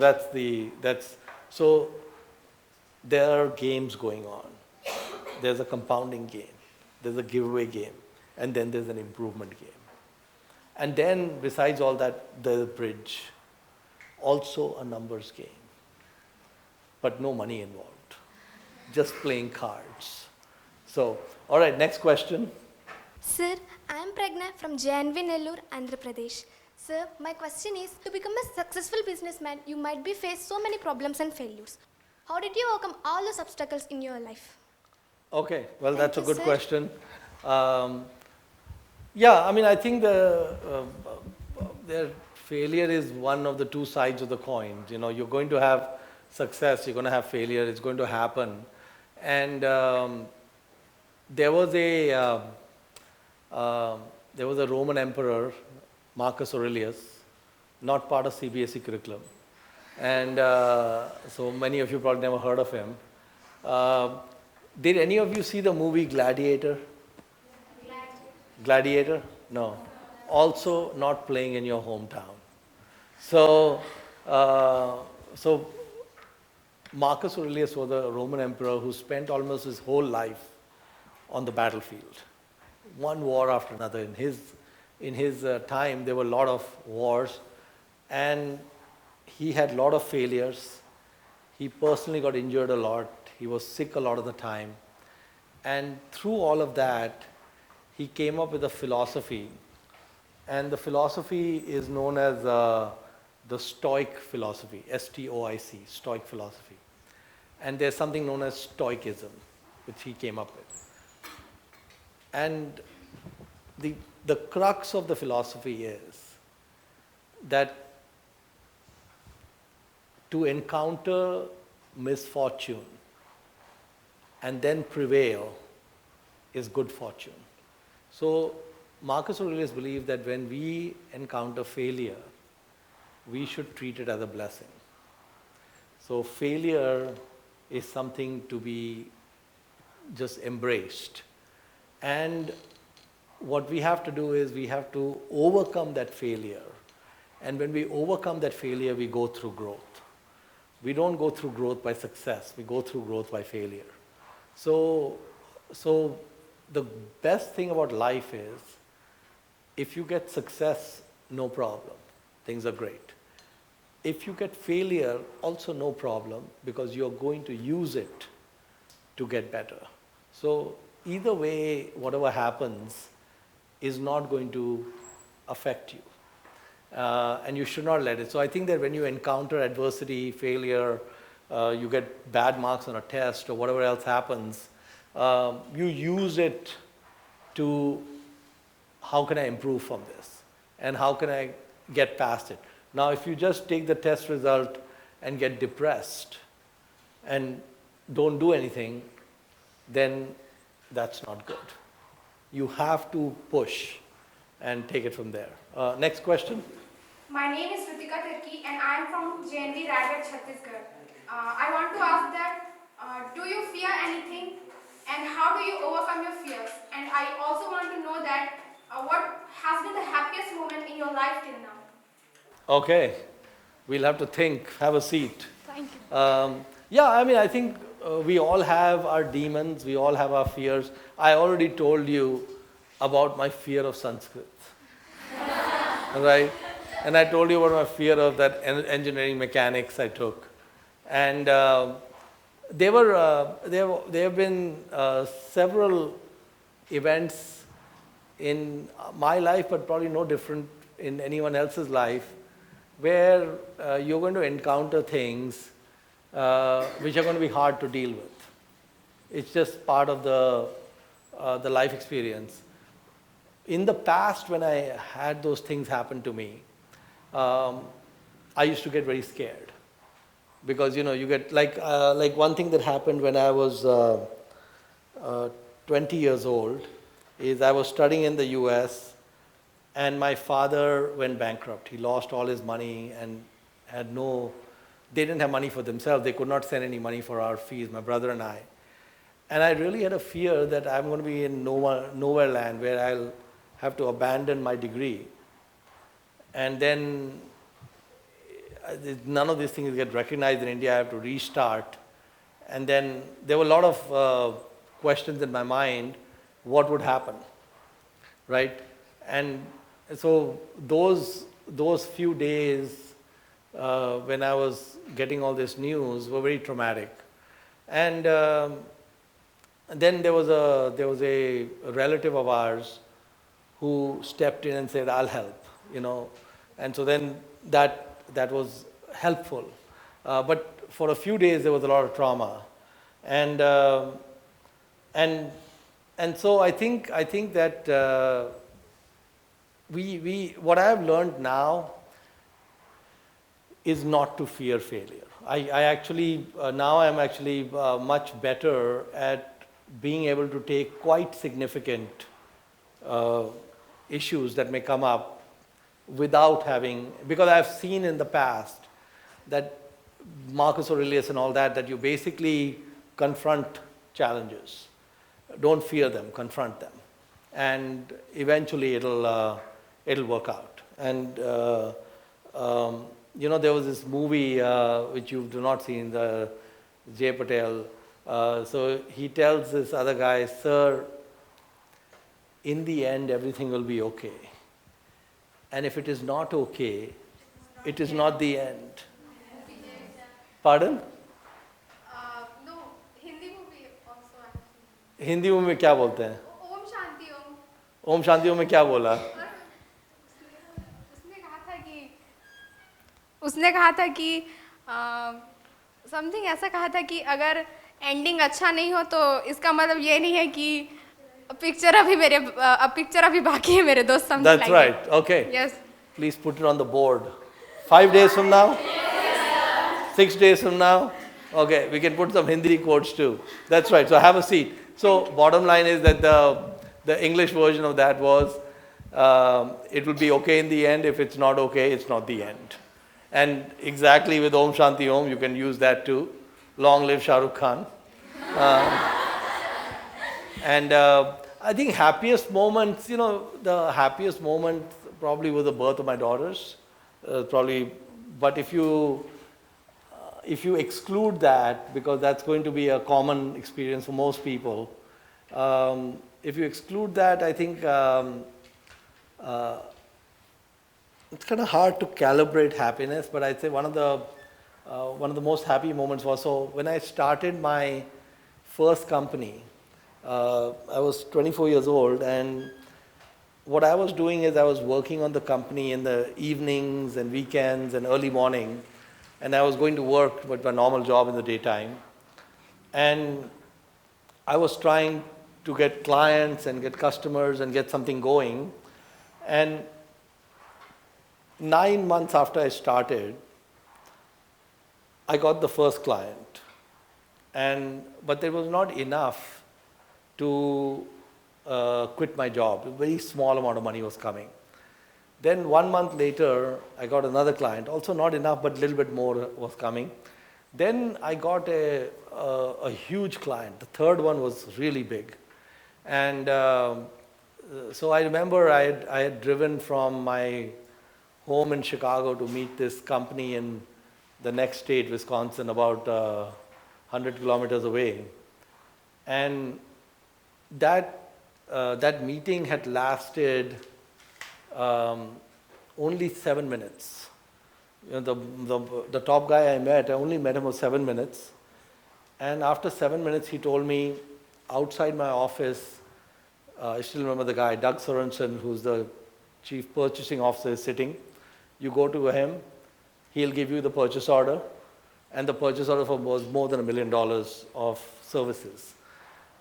A: so there are games going on. There's a compounding game, there's a giveaway game, and then there's an improvement game. And then besides all that, there's a bridge, also a numbers game, but no money involved, just playing cards. So, all right, next question.
I: Sir, I am Pragna from JNV Nellore, Andhra Pradesh. Sir, my question is, to become a successful businessman, you might be faced so many problems and failures. How did you overcome all those obstacles in your life?
A: Okay, well, that's a good question. Yeah, I mean, I think their failure is one of the two sides of the coin. You know, you're going to have success, you're going to have failure, it's going to happen. And there was a Roman emperor, Marcus Aurelius, not part of CBSE curriculum. And so many of you probably never heard of him. Did any of you see the movie Gladiator? Gladiator? No. Also not playing in your hometown. So Marcus Aurelius was a Roman emperor who spent almost his whole life on the battlefield. One war after another. In his time, there were a lot of wars, and he had a lot of failures. He personally got injured a lot. He was sick a lot of the time. And through all of that, he came up with a philosophy. And the philosophy is known as the Stoic philosophy, S-T-O-I-C, Stoic philosophy. And there's something known as Stoicism, which he came up with. And the crux of the philosophy is that to encounter misfortune and then prevail is good fortune. So Marcus Aurelius believed that when we encounter failure, we should treat it as a blessing. So failure is something to be just embraced. And what we have to do is we have to overcome that failure And when we overcome that failure, we go through growth. We don't go through growth by success, we go through growth by failure. So the best thing about life is, if you get success, no problem, things are great. If you get failure, also no problem, because you're going to use it to get better. So either way, whatever happens is not going to affect you. And you should not let it. So I think that when you encounter adversity, failure, you get bad marks on a test or whatever else happens, you use it to, how can I improve from this? And how can I get past it? Now, if you just take the test result and get depressed and don't do anything, then that's not good. You have to push and take it from there. Next question.
J: My name is Ritika Turki and I am from JNV Raigad, Chhattisgarh. I want to ask that, do you fear anything and how do you overcome your fears? And I also want to know that what has been the happiest moment in your life till now?
A: Okay, we'll have to think, have a seat.
J: Thank you.
A: Yeah, I mean, I think we all have our demons, we all have our fears. I already told you about my fear of Sanskrit, right? And I told you about my fear of that engineering mechanics I took. And there have been several events in my life, but probably no different in anyone else's life, where you're going to encounter things which are going to be hard to deal with. It's just part of the life experience. In the past, when I had those things happen to me, I used to get very scared, because you get like one thing that happened when I was 20 years old is I was studying in the US and my father went bankrupt. He lost all his money and they didn't have money for themselves. They could not send any money for our fees, my brother and I. And I really had a fear that I'm going to be in nowhere land where I'll have to abandon my degree. And then none of these things get recognized in India. I have to restart. And then there were a lot of questions in my mind. What would happen, right? And so those few days when I was getting all this news were very traumatic. And then there was a relative of ours who stepped in and said, "I'll help," And so then that was helpful. But for a few days there was a lot of trauma. And so I think that what I have learned now is not to fear failure. I actually now I'm actually much better at being able to take quite significant issues that may come up without having, because I've seen in the past that Marcus Aurelius and all that you basically confront challenges. Don't fear them, confront them. And eventually it'll work out. And there was this movie which you do not see in the Jay Patel. So he tells this other guy, "Sir, in the end everything will be okay. And if it is not okay, it is not the end." Pardon?
J: No, Hindi movie also actually.
A: Hindi में क्या बोलते हैं?
J: Om Shanti Om.
A: Om Shanti Om में क्या बोला?
J: उसने कहा था कि समथिंग ऐसा कहा था कि अगर एंडिंग अच्छा नहीं हो तो इसका मतलब ये नहीं है कि पिक्चर अभी बाकी है मेरे दोस्त.
A: That's right. Okay.
J: Yes.
A: Please put it on the board. 5 days from now? 6 days from now? Okay, we can put some Hindi quotes too. That's right. So have a seat. So bottom line is that the English version of that was, it will be okay in the end. If it's not okay, it's not the end. And exactly with Om Shanti Om, you can use that too. Long live Shah Rukh Khan. And I think happiest moments, the happiest moment probably was the birth of my daughters. probably, but if you exclude that, because that's going to be a common experience for most people, if you exclude that, I think it's kind of hard to calibrate happiness, but I'd say one of the most happy moments was, so when I started my first company, I was 24 years old, and what I was doing is I was working on the company in the evenings and weekends and early morning, and I was going to work with my normal job in the daytime. And I was trying to get clients and get customers and get something going. And 9 months after I started, I got the first client. But there was not enough to quit my job. A very small amount of money was coming. Then 1 month later, I got another client. Also not enough, but a little bit more was coming. Then I got a huge client. The third one was really big. And so I remember I had driven from my home in Chicago to meet this company in the next state, Wisconsin, about 100 kilometers away. And that meeting had lasted only 7 minutes. You know, the top guy I met, I only met him for 7 minutes. And after 7 minutes, he told me outside my office, I still remember the guy, Doug Sorensen, who's the chief purchasing officer, is sitting. You go to him, he'll give you the purchase order, and the purchase order was more than $1 million of services.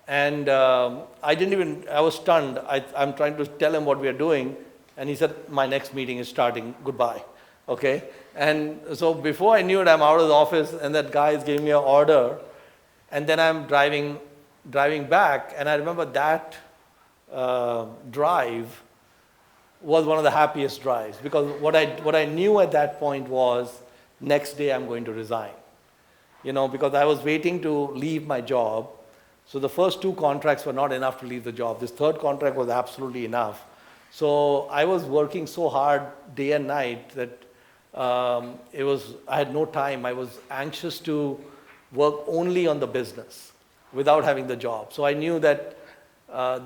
A: And I was stunned. I'm trying to tell him what we are doing, and he said, my next meeting is starting, goodbye. Okay? And so before I knew it, I'm out of the office, and that guy is giving me an order, and then I'm driving back, and I remember that drive was one of the happiest drives, because what I knew at that point was next day I'm going to resign. You know, because I was waiting to leave my job. So the first 2 contracts were not enough to leave the job. This third contract was absolutely enough. So I was working so hard day and night that I had no time. I was anxious to work only on the business without having the job. So I knew that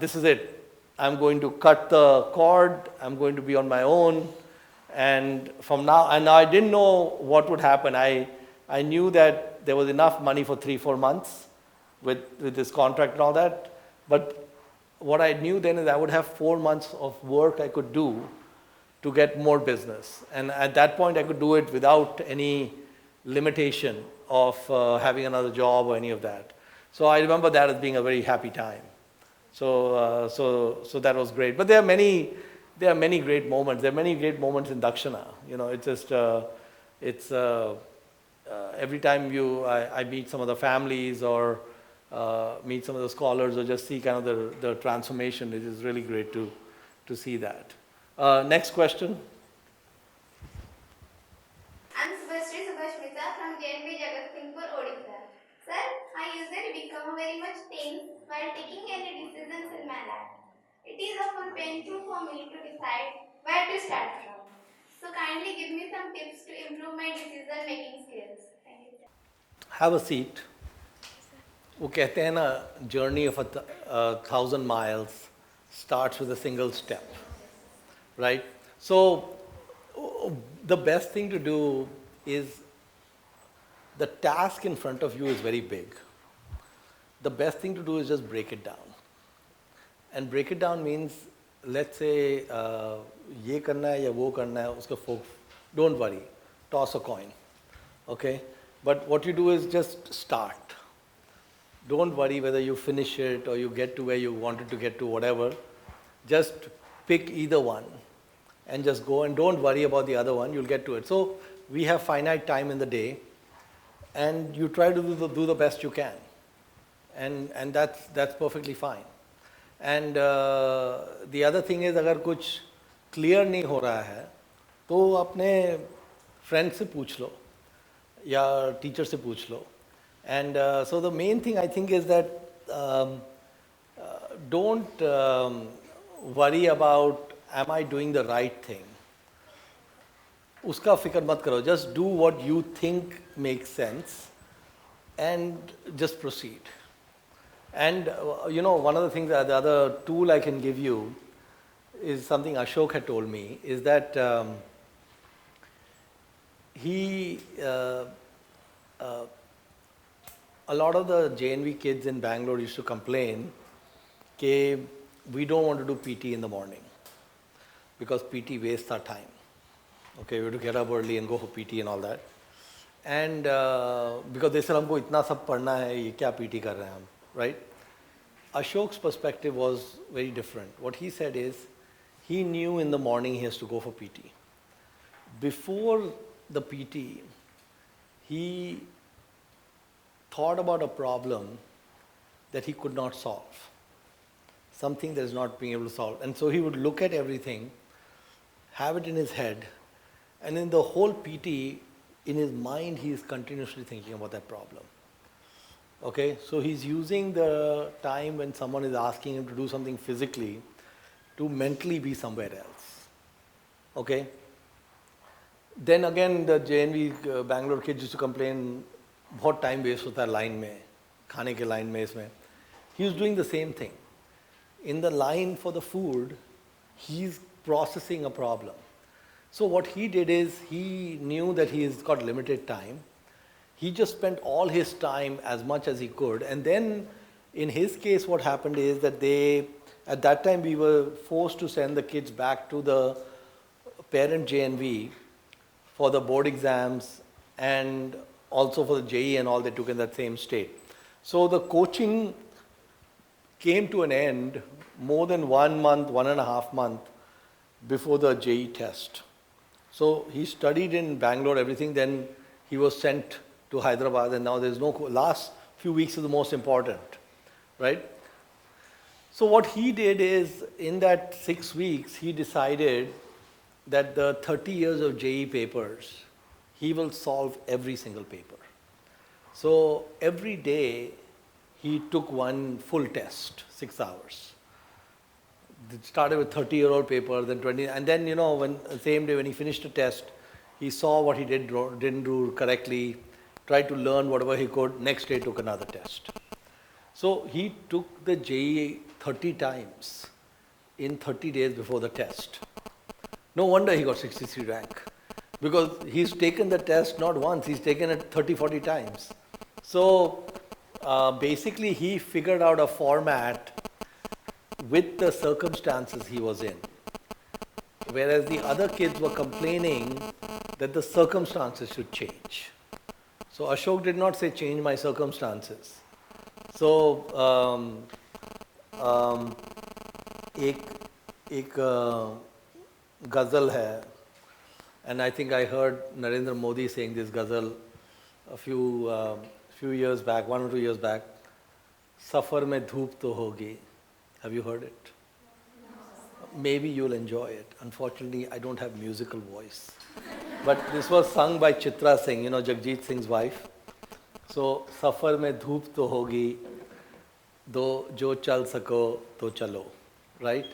A: this is it. I'm going to cut the cord. I'm going to be on my own. And now I didn't know what would happen. I knew that there was enough money for 3-4 months with this contract and all that. But what I knew then is I would have 4 months of work I could do to get more business. And at that point, I could do it without any limitation of having another job or any of that. So I remember that as being a very happy time. So that was great. But there are many great moments. There are many great moments in Dakshana. You know, it's just every time I meet some of the families or meet some of the scholars or just see kind of the transformation, it is really great to see that. Next question.
K: I'm Subhashri Subhashmita from JNV Jagatsinghpur, Odisha. Sir, I usually become very much tense while taking any decisions in my life. It is often painful for me to decide where to start from. So kindly give me some tips to improve my decision-making skills. Thank you.
A: Have a seat. वो कहते हैं ना, journey of 1,000 miles starts with a single step, right? So the best thing to do is, the task in front of you is very big. The best thing to do is just break it down. And break it down means, let's say, ये करना है या वो करना है, उसका don't worry, toss a coin, okay? But what you do is just start. Don't worry whether you finish it or you get to where you wanted to get to, whatever. Just pick either one and just go, and don't worry about the other one, you'll get to it. So we have finite time in the day, and you try to do the best you can. And that's perfectly fine. And the other thing is, अगर कुछ clear नहीं हो रहा है, तो अपने friend से पूछ लो या teacher से पूछ लो. And so the main thing I think is that don't worry about, am I doing the right thing? उसका फिक्र मत करो, just do what you think makes sense and just proceed. And you know, one of the things, the other tool I can give you is something Ashok had told me, is that a lot of the JNV kids in Bangalore used to complain that we don't want to do PT in the morning because PT wastes our time. Okay, we have to get up early and go for PT and all that. And because they said, हमको इतना सब पढ़ना है, ये क्या PT कर रहे हैं हम, right? Ashok's perspective was very different. What he said is, he knew in the morning he has to go for PT. Before the PT, he thought about a problem that he could not solve, something that is not being able to solve. And so he would look at everything, have it in his head, and in the whole PT, in his mind, he is continuously thinking about that problem. Okay, so he's using the time when someone is asking him to do something physically to mentally be somewhere else. Okay? Then again, the JNV Bangalore kids used to complain, बहुत time waste होता है line में, खाने के line में इसमें. He was doing the same thing. In the line for the food, he's processing a problem. So what he did is, he knew that he's got limited time. He just spent all his time as much as he could. And then in his case, what happened is that at that time we were forced to send the kids back to the parent JNV for the board exams and also for the JE and all they took in that same state. So the coaching came to an end more than 1 month, 1.5 months before the JE test. So he studied in Bangalore, everything, then he was sent to Hyderabad, and now there's no, last few weeks is the most important, right? So what he did is, in that 6 weeks, he decided that the 30 years of JE papers, he will solve every single paper. So every day, he took one full test, 6 hours. It started with 30-year-old paper, then 20, and then, you know, when the same day when he finished the test, he saw what he didn't do correctly, tried to learn whatever he could, next day took another test. So he took the JE 30 times in 30 days before the test. No wonder he got 63 rank, because he's taken the test not once, he's taken it 30, 40 times. So basically he figured out a format with the circumstances he was in. Whereas the other kids were complaining that the circumstances should change. So Ashok did not say, change my circumstances. So एक ghazal hai, and I think I heard Narendra Modi saying this ghazal a few years back, 1 or 2 years back. Safar mein dhoop to hogi. Have you heard it? Maybe you'll enjoy it. Unfortunately, I don't have musical voice. But this was sung by Chitra Singh, you know, Jagjit Singh's wife. So, Safar mein dhoop to hogi, do jo chal sako to chalo, right?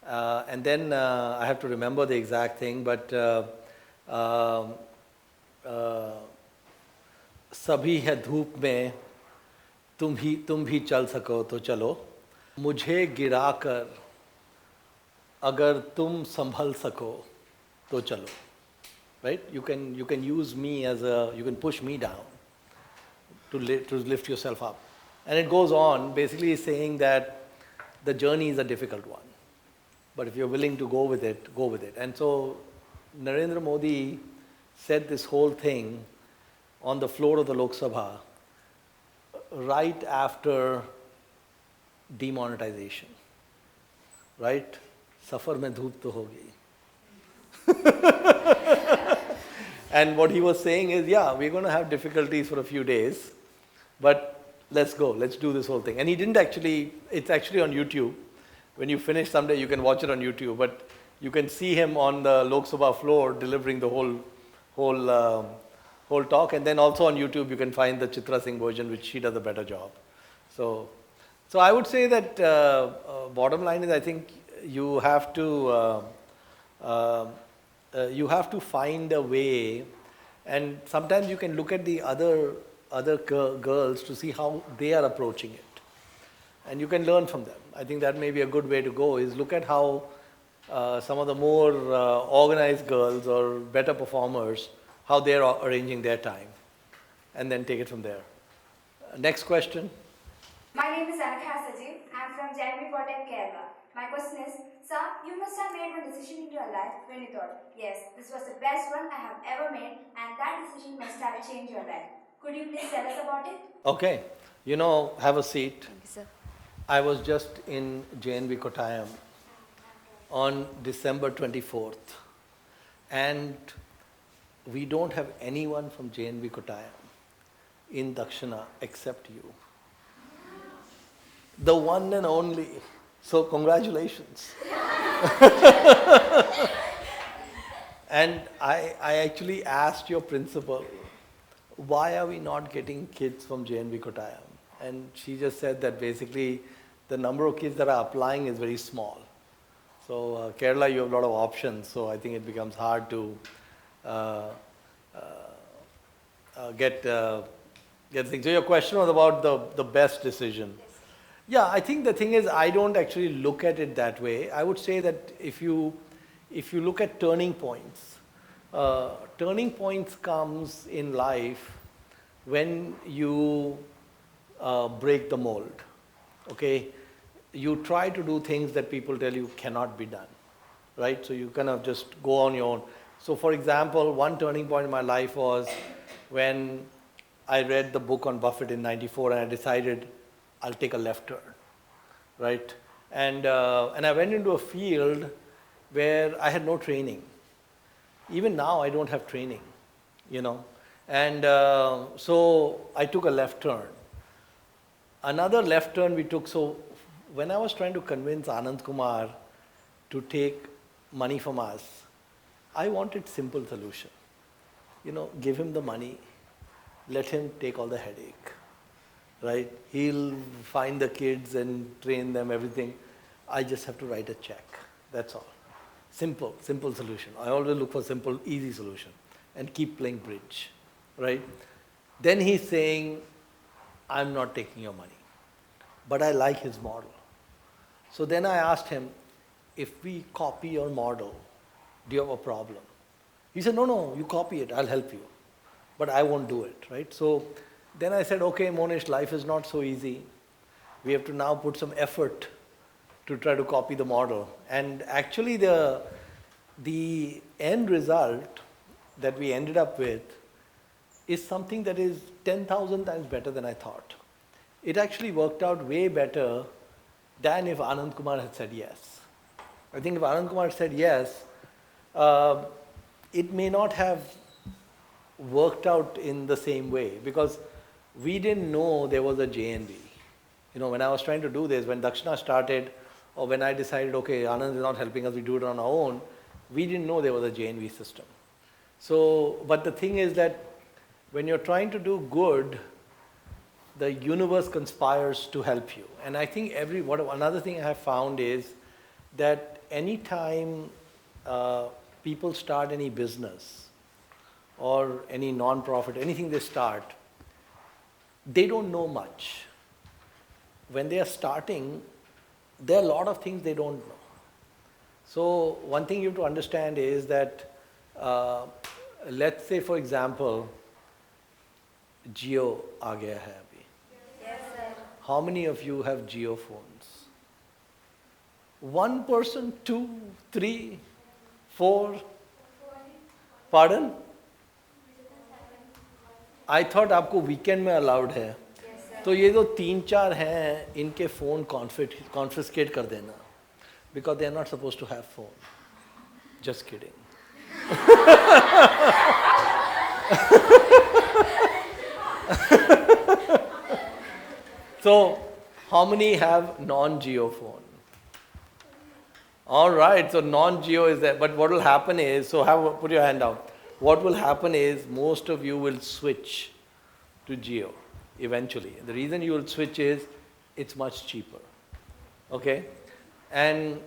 A: And then I have to remember the exact thing, but sabhi hai dhoop mein, tum bhi chal sako to chalo. मुझे गिराकर अगर तुम संभल सको तो चलो, right? You can use me as you can push me down to lift yourself up. And it goes on, basically saying that the journey is a difficult one, but if you're willing to go with it, go with it. And so Narendra Modi said this whole thing on the floor of the Lok Sabha right after demonetization, right? Safar mein dhoop to hogi. And what he was saying is, yeah, we're going to have difficulties for a few days, but let's go, let's do this whole thing. And he didn't actually, it's actually on YouTube. When you finish someday, you can watch it on YouTube, but you can see him on the Lok Sabha floor delivering the whole talk. And then also on YouTube, you can find the Chitra Singh version, which she does a better job. So I would say that bottom line is, I think you have to you have to find a way, and sometimes you can look at the other girls to see how they are approaching it. And you can learn from them. I think that may be a good way to go, is look at how some of the more organized girls or better performers, how they're arranging their time, and then take it from there. Next question.
H: My name is Anakha Sajid. I am from JNV Kerala. My question is, sir, you must have made one decision in your life when you thought, yes, this was the best one I have ever made, and that decision must have changed your life. Could you please tell us about it?
A: Okay, have a seat.
F: Thank you, sir.
A: I was just in JNV Kottayam on December 24th, and we don't have anyone from JNV Kottayam in Dakshana except you. The one and only. So congratulations. And I actually asked your principal, why are we not getting kids from JNV Kottayam? And she just said that basically the number of kids that are applying is very small. So Kerala, you have a lot of options, so I think it becomes hard to get things. So your question was about the best decision. Yes. Yeah, I think the thing is, I don't actually look at it that way. I would say that if you look at turning points comes in life when you break the mold. Okay, you try to do things that people tell you cannot be done, right? So you kind of just go on your own. So for example, one turning point in my life was when I read the book on Buffett in '94, and I decided I'll take a left turn, right? And I went into a field where I had no training. Even now, I don't have training, And so I took a left turn. Another left turn we took. So when I was trying to convince Anand Kumar to take money from us, I wanted simple solution. Give him the money, let him take all the headache, right? He'll find the kids and train them, everything. I just have to write a check. That's all. Simple solution. I always look for simple, easy solution and keep playing bridge, right? Then he's saying, I'm not taking your money, but I like his model. So then I asked him, if we copy your model, do you have a problem? He said, no, you copy it, I'll help you, but I won't do it, right? So then I said, okay, Monish, life is not so easy. We have to now put some effort to try to copy the model. And actually the end result that we ended up with is something that is 10,000 times better than I thought. It actually worked out way better than if Anand Kumar had said yes. I think if Anand Kumar had said yes, it may not have worked out in the same way, because we didn't know there was a JNV. When I was trying to do this, when Dakshana started, or when I decided, okay, Anand is not helping us, we do it on our own, we didn't know there was a JNV system. So, but the thing is that when you're trying to do good, the universe conspires to help you. And I think another thing I have found is that anytime people start any business or any non-profit, anything they start, they don't know much. When they are starting, there are a lot of things they don't know. So one thing you have to understand is that, let's say for example, Jio aa gaya hai abhi.
H: Yes, sir.
A: How many of you have Jio phones? One person, two, three, four? Pardon? I thought आपको weekend में allowed है. तो ये जो 3-4 हैं, इनके phone confiscate कर देना, because they are not supposed to have phone. Just kidding. So, how many have non-Jio phone? All right, so non-Jio is there. But what will happen is, put your hand out. What will happen is most of you will switch to Jio eventually. The reason you will switch is it's much cheaper. Okay? And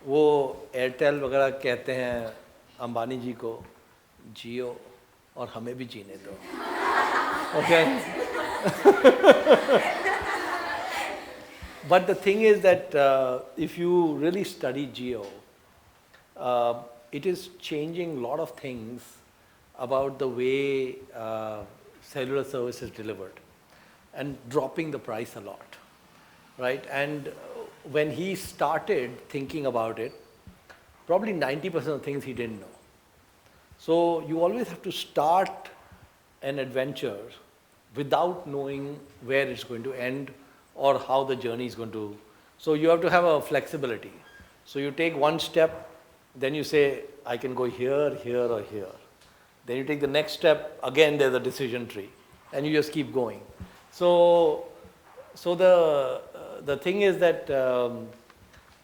A: वो Airtel वगैरह कहते हैं अंबानी जी को जियो और हमें भी जीने दो. Okay? But the thing is that if you really study geo, it is changing a lot of things about the way cellular service is delivered and dropping the price a lot, right? And when he started thinking about it, probably 90% of things he didn't know. So you always have to start an adventure without knowing where it's going to end or how the journey is going to. So you have to have a flexibility. So you take one step, then you say, I can go here, here, or here. Then you take the next step, again there's a decision tree, and you just keep going. So the thing is that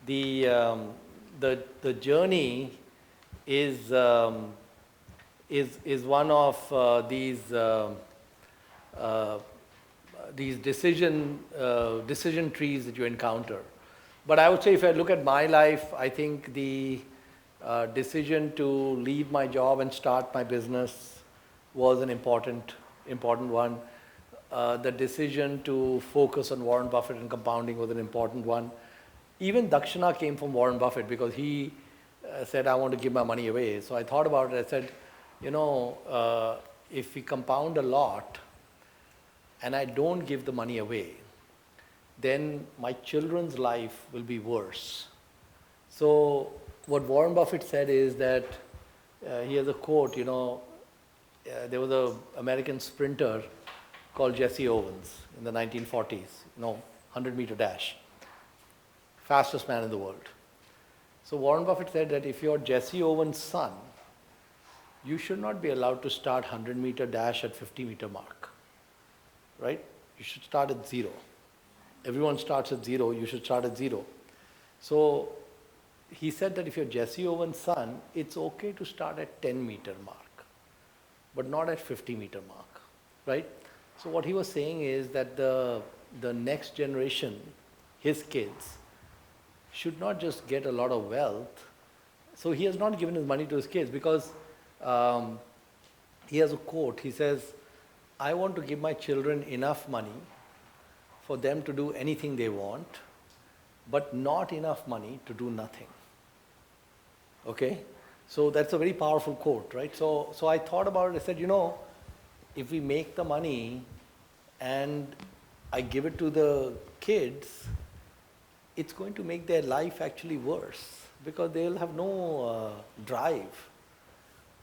A: the journey is one of these decision trees that you encounter. But I would say if I look at my life, I think the decision to leave my job and start my business was an important one. The decision to focus on Warren Buffett and compounding was an important one. Even Dakshana came from Warren Buffett because he said, I want to give my money away. So I thought about it. I said, if we compound a lot and I don't give the money away, then my children's life will be worse. So what Warren Buffett said is that he has a quote, there was an American sprinter called Jesse Owens in the 1940s, 100-meter dash, fastest man in the world. So Warren Buffett said that if you're Jesse Owens' son, you should not be allowed to start 100-meter dash at 50-meter mark, right? You should start at 0. Everyone starts at 0, you should start at 0. So he said that if you're Jesse Owens' son, it's okay to start at 10-meter mark, but not at 50-meter mark, right? So what he was saying is that the next generation, his kids, should not just get a lot of wealth. So he has not given his money to his kids because he has a quote. He says, I want to give my children enough money for them to do anything they want, but not enough money to do nothing. Okay? So that's a very powerful quote, right? So I thought about it. I said, if we make the money and I give it to the kids, it's going to make their life actually worse because they'll have no drive.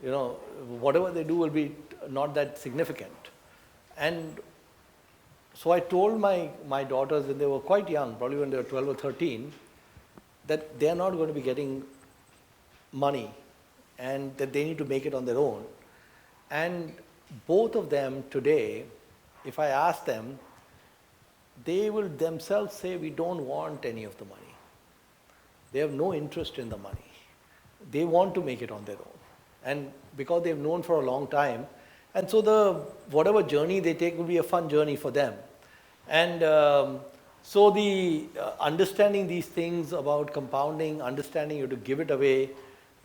A: Whatever they do will be not that significant. And so I told my daughters when they were quite young, probably when they were 12 or 13, that they are not going to be getting money and that they need to make it on their own. And both of them today, if I ask them, they will themselves say, we don't want any of the money. They have no interest in the money. They want to make it on their own. And because they've known for a long time, and so whatever journey they take will be a fun journey for them. And so the understanding these things about compounding, understanding you have to give it away,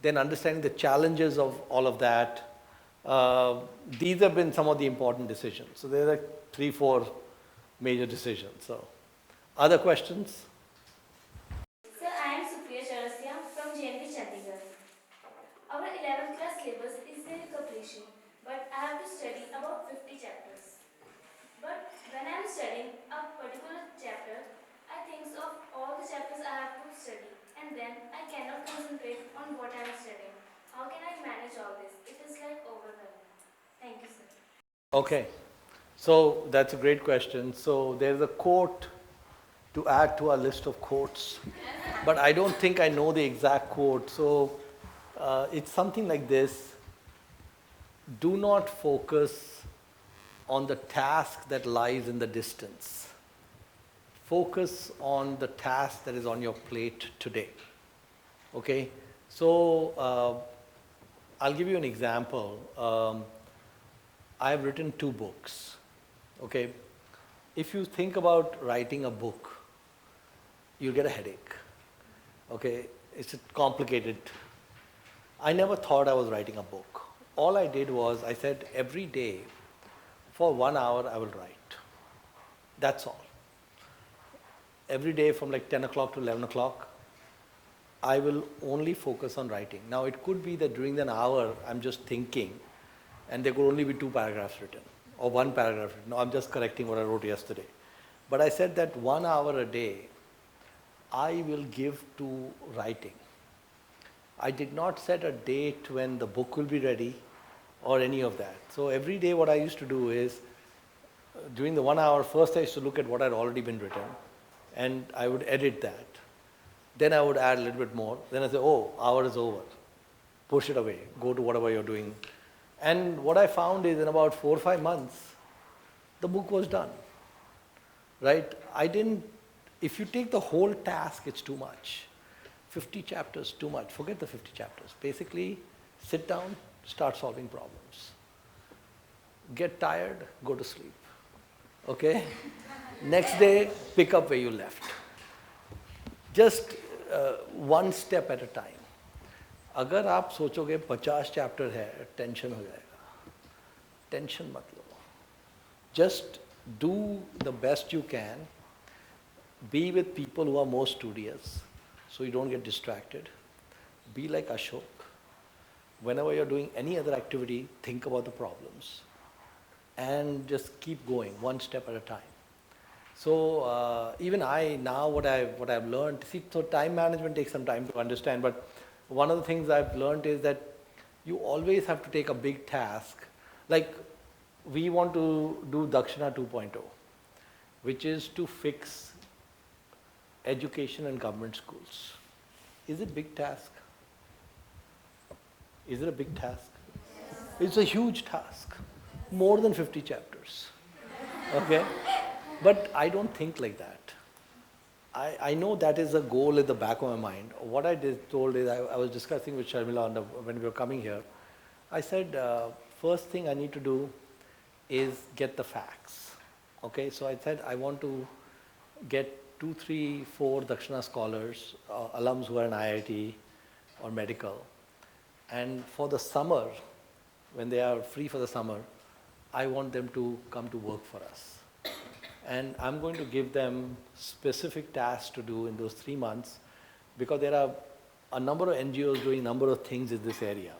A: then understanding the challenges of all of that, these have been some of the important decisions. So there are 3-4 major decisions. So, other questions?
H: Sir, I am Supriya Chaurasia from JNV Chandigarh. Our 11th class syllabus is very completion, but I have to study about 50 chapters. But when I am studying a particular chapter, I think of all the chapters I have to study, and then I cannot concentrate on what I am studying. How can I manage all this? It is like overwhelming. Thank you, sir.
A: Okay. So that's a great question. So there's a quote to add to our list of quotes, but I don't think I know the exact quote. So it's something like this: do not focus on the task that lies in the distance. Focus on the task that is on your plate today. Okay? So I'll give you an example. I've written 2 books. Okay? If you think about writing a book, you'll get a headache. Okay? It's complicated. I never thought I was writing a book. All I did was, I said every day for 1 hour I will write. That's all. Every day from like 10 o'clock to 11 o'clock, I will only focus on writing. Now it could be that during an hour I'm just thinking and there could only be 2 paragraphs written or 1 paragraph written. No, I'm just correcting what I wrote yesterday. But I said that 1 hour a day I will give to writing. I did not set a date when the book will be ready or any of that. So every day what I used to do is, during the 1 hour, first I used to look at what had already been written and I would edit that. Then I would add a little bit more. Then I say, oh, hour is over. Push it away. Go to whatever you're doing. And what I found is in about 4 or 5 months, the book was done. Right? If you take the whole task, it's too much. 50 chapters, too much. Forget the 50 chapters. Basically, sit down, start solving problems. Get tired, go to sleep. Okay? Next day, pick up where you left. Just one step at a time. अगर आप सोचोगे 50 chapter है, tension हो जाएगा. Tension मत लो. Just do the best you can. Be with people who are more studious, so you don't get distracted. Be like Ashok. Whenever you're doing any other activity, think about the problems. And just keep going, one step at a time. So even I, now what I've learned, so time management takes some time to understand, but one of the things I've learned is that you always have to take a big task. Like we want to do Dakshana 2.0, which is to fix education and government schools. Is it a big task? Is it a big task? Yes. It's a huge task. More than 50 chapters. Okay? But I don't think like that. I know that is a goal at the back of my mind. What I told is, I was discussing with Sharmila when we were coming here. I said, first thing I need to do is get the facts. Okay, so I said I want to get 2, 3, 4 Dakshana Scholars, alums who are in IIT or medical. And for the summer, when they are free for the summer, I want them to come to work for us. And I'm going to give them specific tasks to do in those 3 months, because there are a number of NGOs doing a number of things in this area.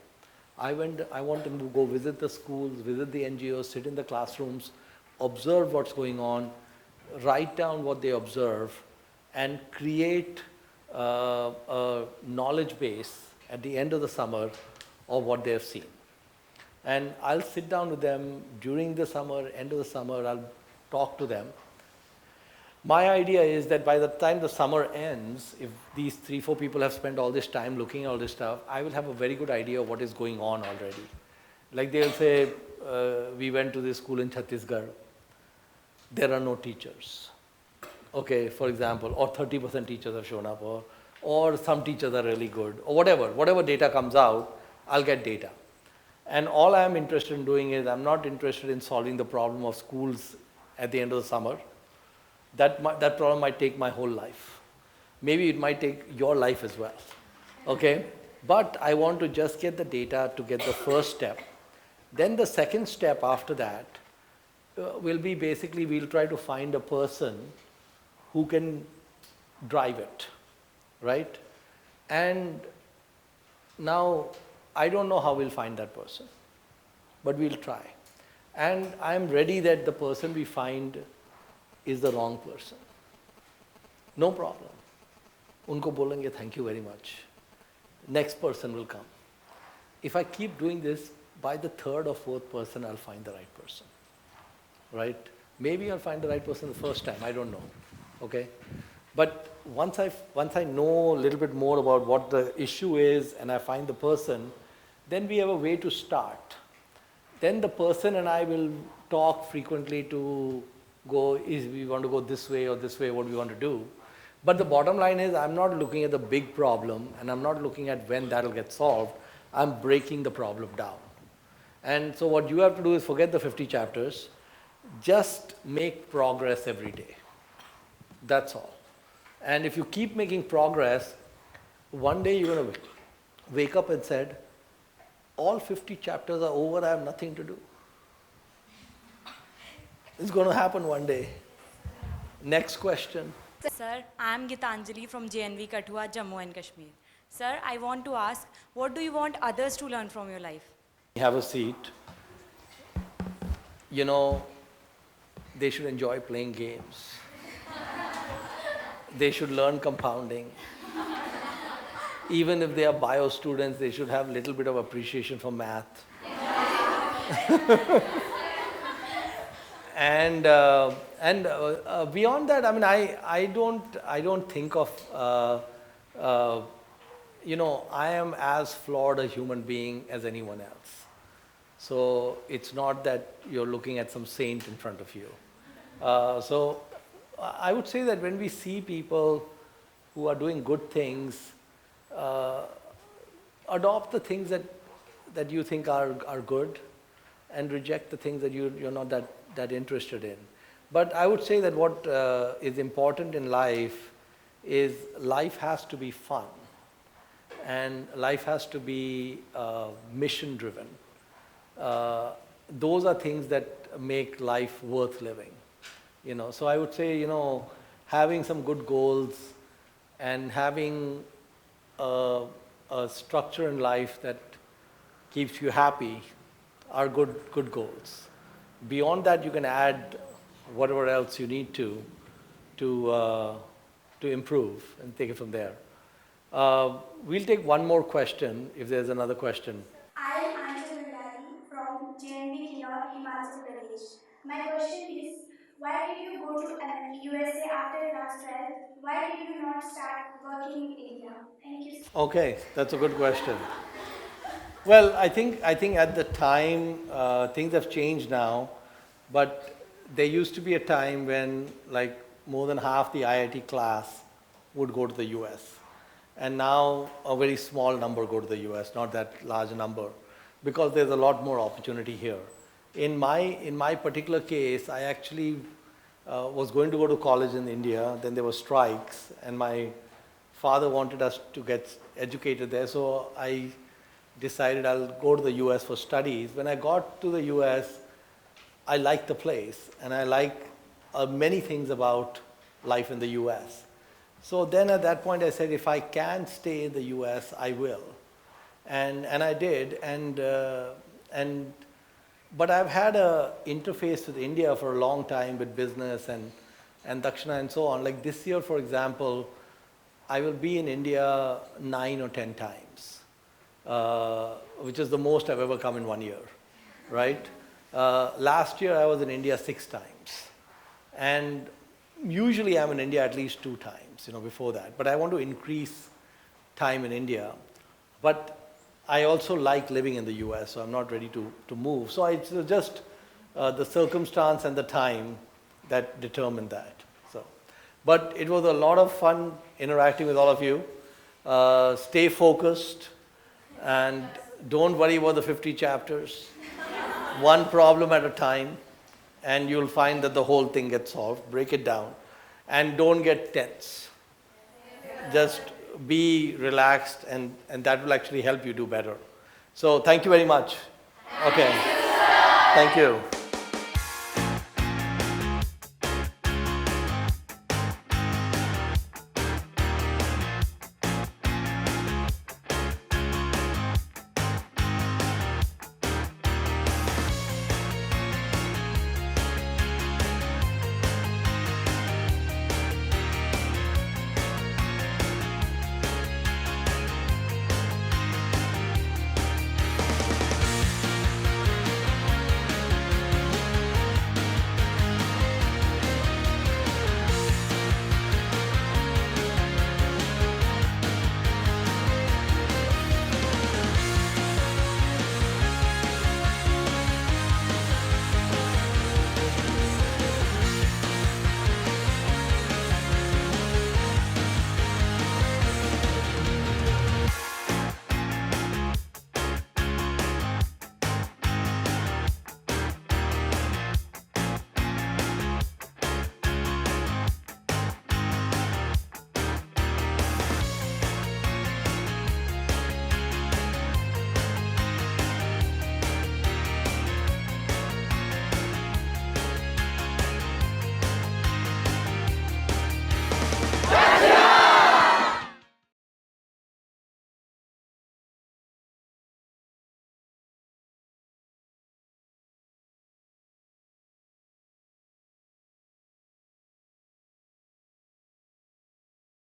A: I want them to go visit the schools, visit the NGOs, sit in the classrooms, observe what's going on, write down what they observe, and create a knowledge base at the end of the summer of what they have seen. And I'll sit down with them during the summer, end of the summer, I'll talk to them. My idea is that by the time the summer ends, if these 3, 4 people have spent all this time looking at all this stuff, I will have a very good idea of what is going on already. Like they'll say, we went to this school in Chhattisgarh, there are no teachers. Okay, for example, or 30% teachers have shown up, or some teachers are really good, or whatever data comes out, I'll get data. And all I'm interested in doing is, I'm not interested in solving the problem of schools at the end of the summer. That problem might take my whole life. Maybe it might take your life as well. Okay? But I want to just get the data to get the first step. Then the second step after that will be basically, we'll try to find a person who can drive it, right? And now, I don't know how we'll find that person, but we'll try. And I'm ready that the person we find is the wrong person. No problem. Unko bolenge, thank you very much. Next person will come. If I keep doing this, by the 3rd or 4th person, I'll find the right person. Right? Maybe I'll find the right person the first time, I don't know. Okay? But once I know a little bit more about what the issue is and I find the person, then we have a way to start. Then the person and I will talk frequently to go, is we want to go this way or this way, what do we want to do. But the bottom line is, I'm not looking at the big problem and I'm not looking at when that will get solved. I'm breaking the problem down. And so what you have to do is forget the 50 chapters, just make progress every day. That's all. And if you keep making progress, one day you're going to wake up and said, all 50 chapters are over, I have nothing to do. It's going to happen one day. Next question.
L: Sir, I am Gitanjali from JNV Kathua, Jammu and Kashmir. Sir, I want to ask, what do you want others to learn from your life?
A: Have a seat. You know, they should enjoy playing games. They should learn compounding. Even if they are bio students, they should have a little bit of appreciation for math. And beyond that, I mean, I don't think of, you know, I am as flawed a human being as anyone else. So it's not that you're looking at some saint in front of you. So I would say that when we see people who are doing good things, adopt the things that you think are good, and reject the things that you're not that interested in. But I would say that what is important in life is life has to be fun, and life has to be mission driven. Those are things that make life worth living. You know, so I would say, you know, having some good goals and having a structure in life that keeps you happy are good goals. Beyond that, you can add whatever else you need to improve and take it from there. We'll take one more question if there's another question.
K: I am Anjali from JNV Himachal Pradesh. My question is, why did you go to USA after class 12? Why did you not start working in India? Thank you.
A: Okay, that's a good question. Well, I think at the time, things have changed now, but there used to be a time when like more than half the IIT class would go to the US. And now a very small number go to the US, not that large a number, because there's a lot more opportunity here. In my particular case, I actually was going to go to college in India, then there were strikes, and my father wanted us to get educated there, so I decided I'll go to the US for studies. When I got to the US, I liked the place, and I like many things about life in the US. So then at that point I said, if I can stay in the US, I will. And I did, but I've had a interface with India for a long time with business and Dakshana and so on. Like this year, for example, I will be in India 9 or 10 times, which is the most I've ever come in 1 year, right? Last year I was in India 6 times. And usually I'm in India at least 2 times, you know, before that. But I want to increase time in India. But I also like living in the US, so I'm not ready to move. So it's just the circumstance and the time that determined that. So, but it was a lot of fun interacting with all of you. Stay focused and don't worry about the 50 chapters. One problem at a time, and you'll find that the whole thing gets solved. Break it down. And don't get tense. Just be relaxed, and that will actually help you do better. So thank you very much. Okay. Thank you.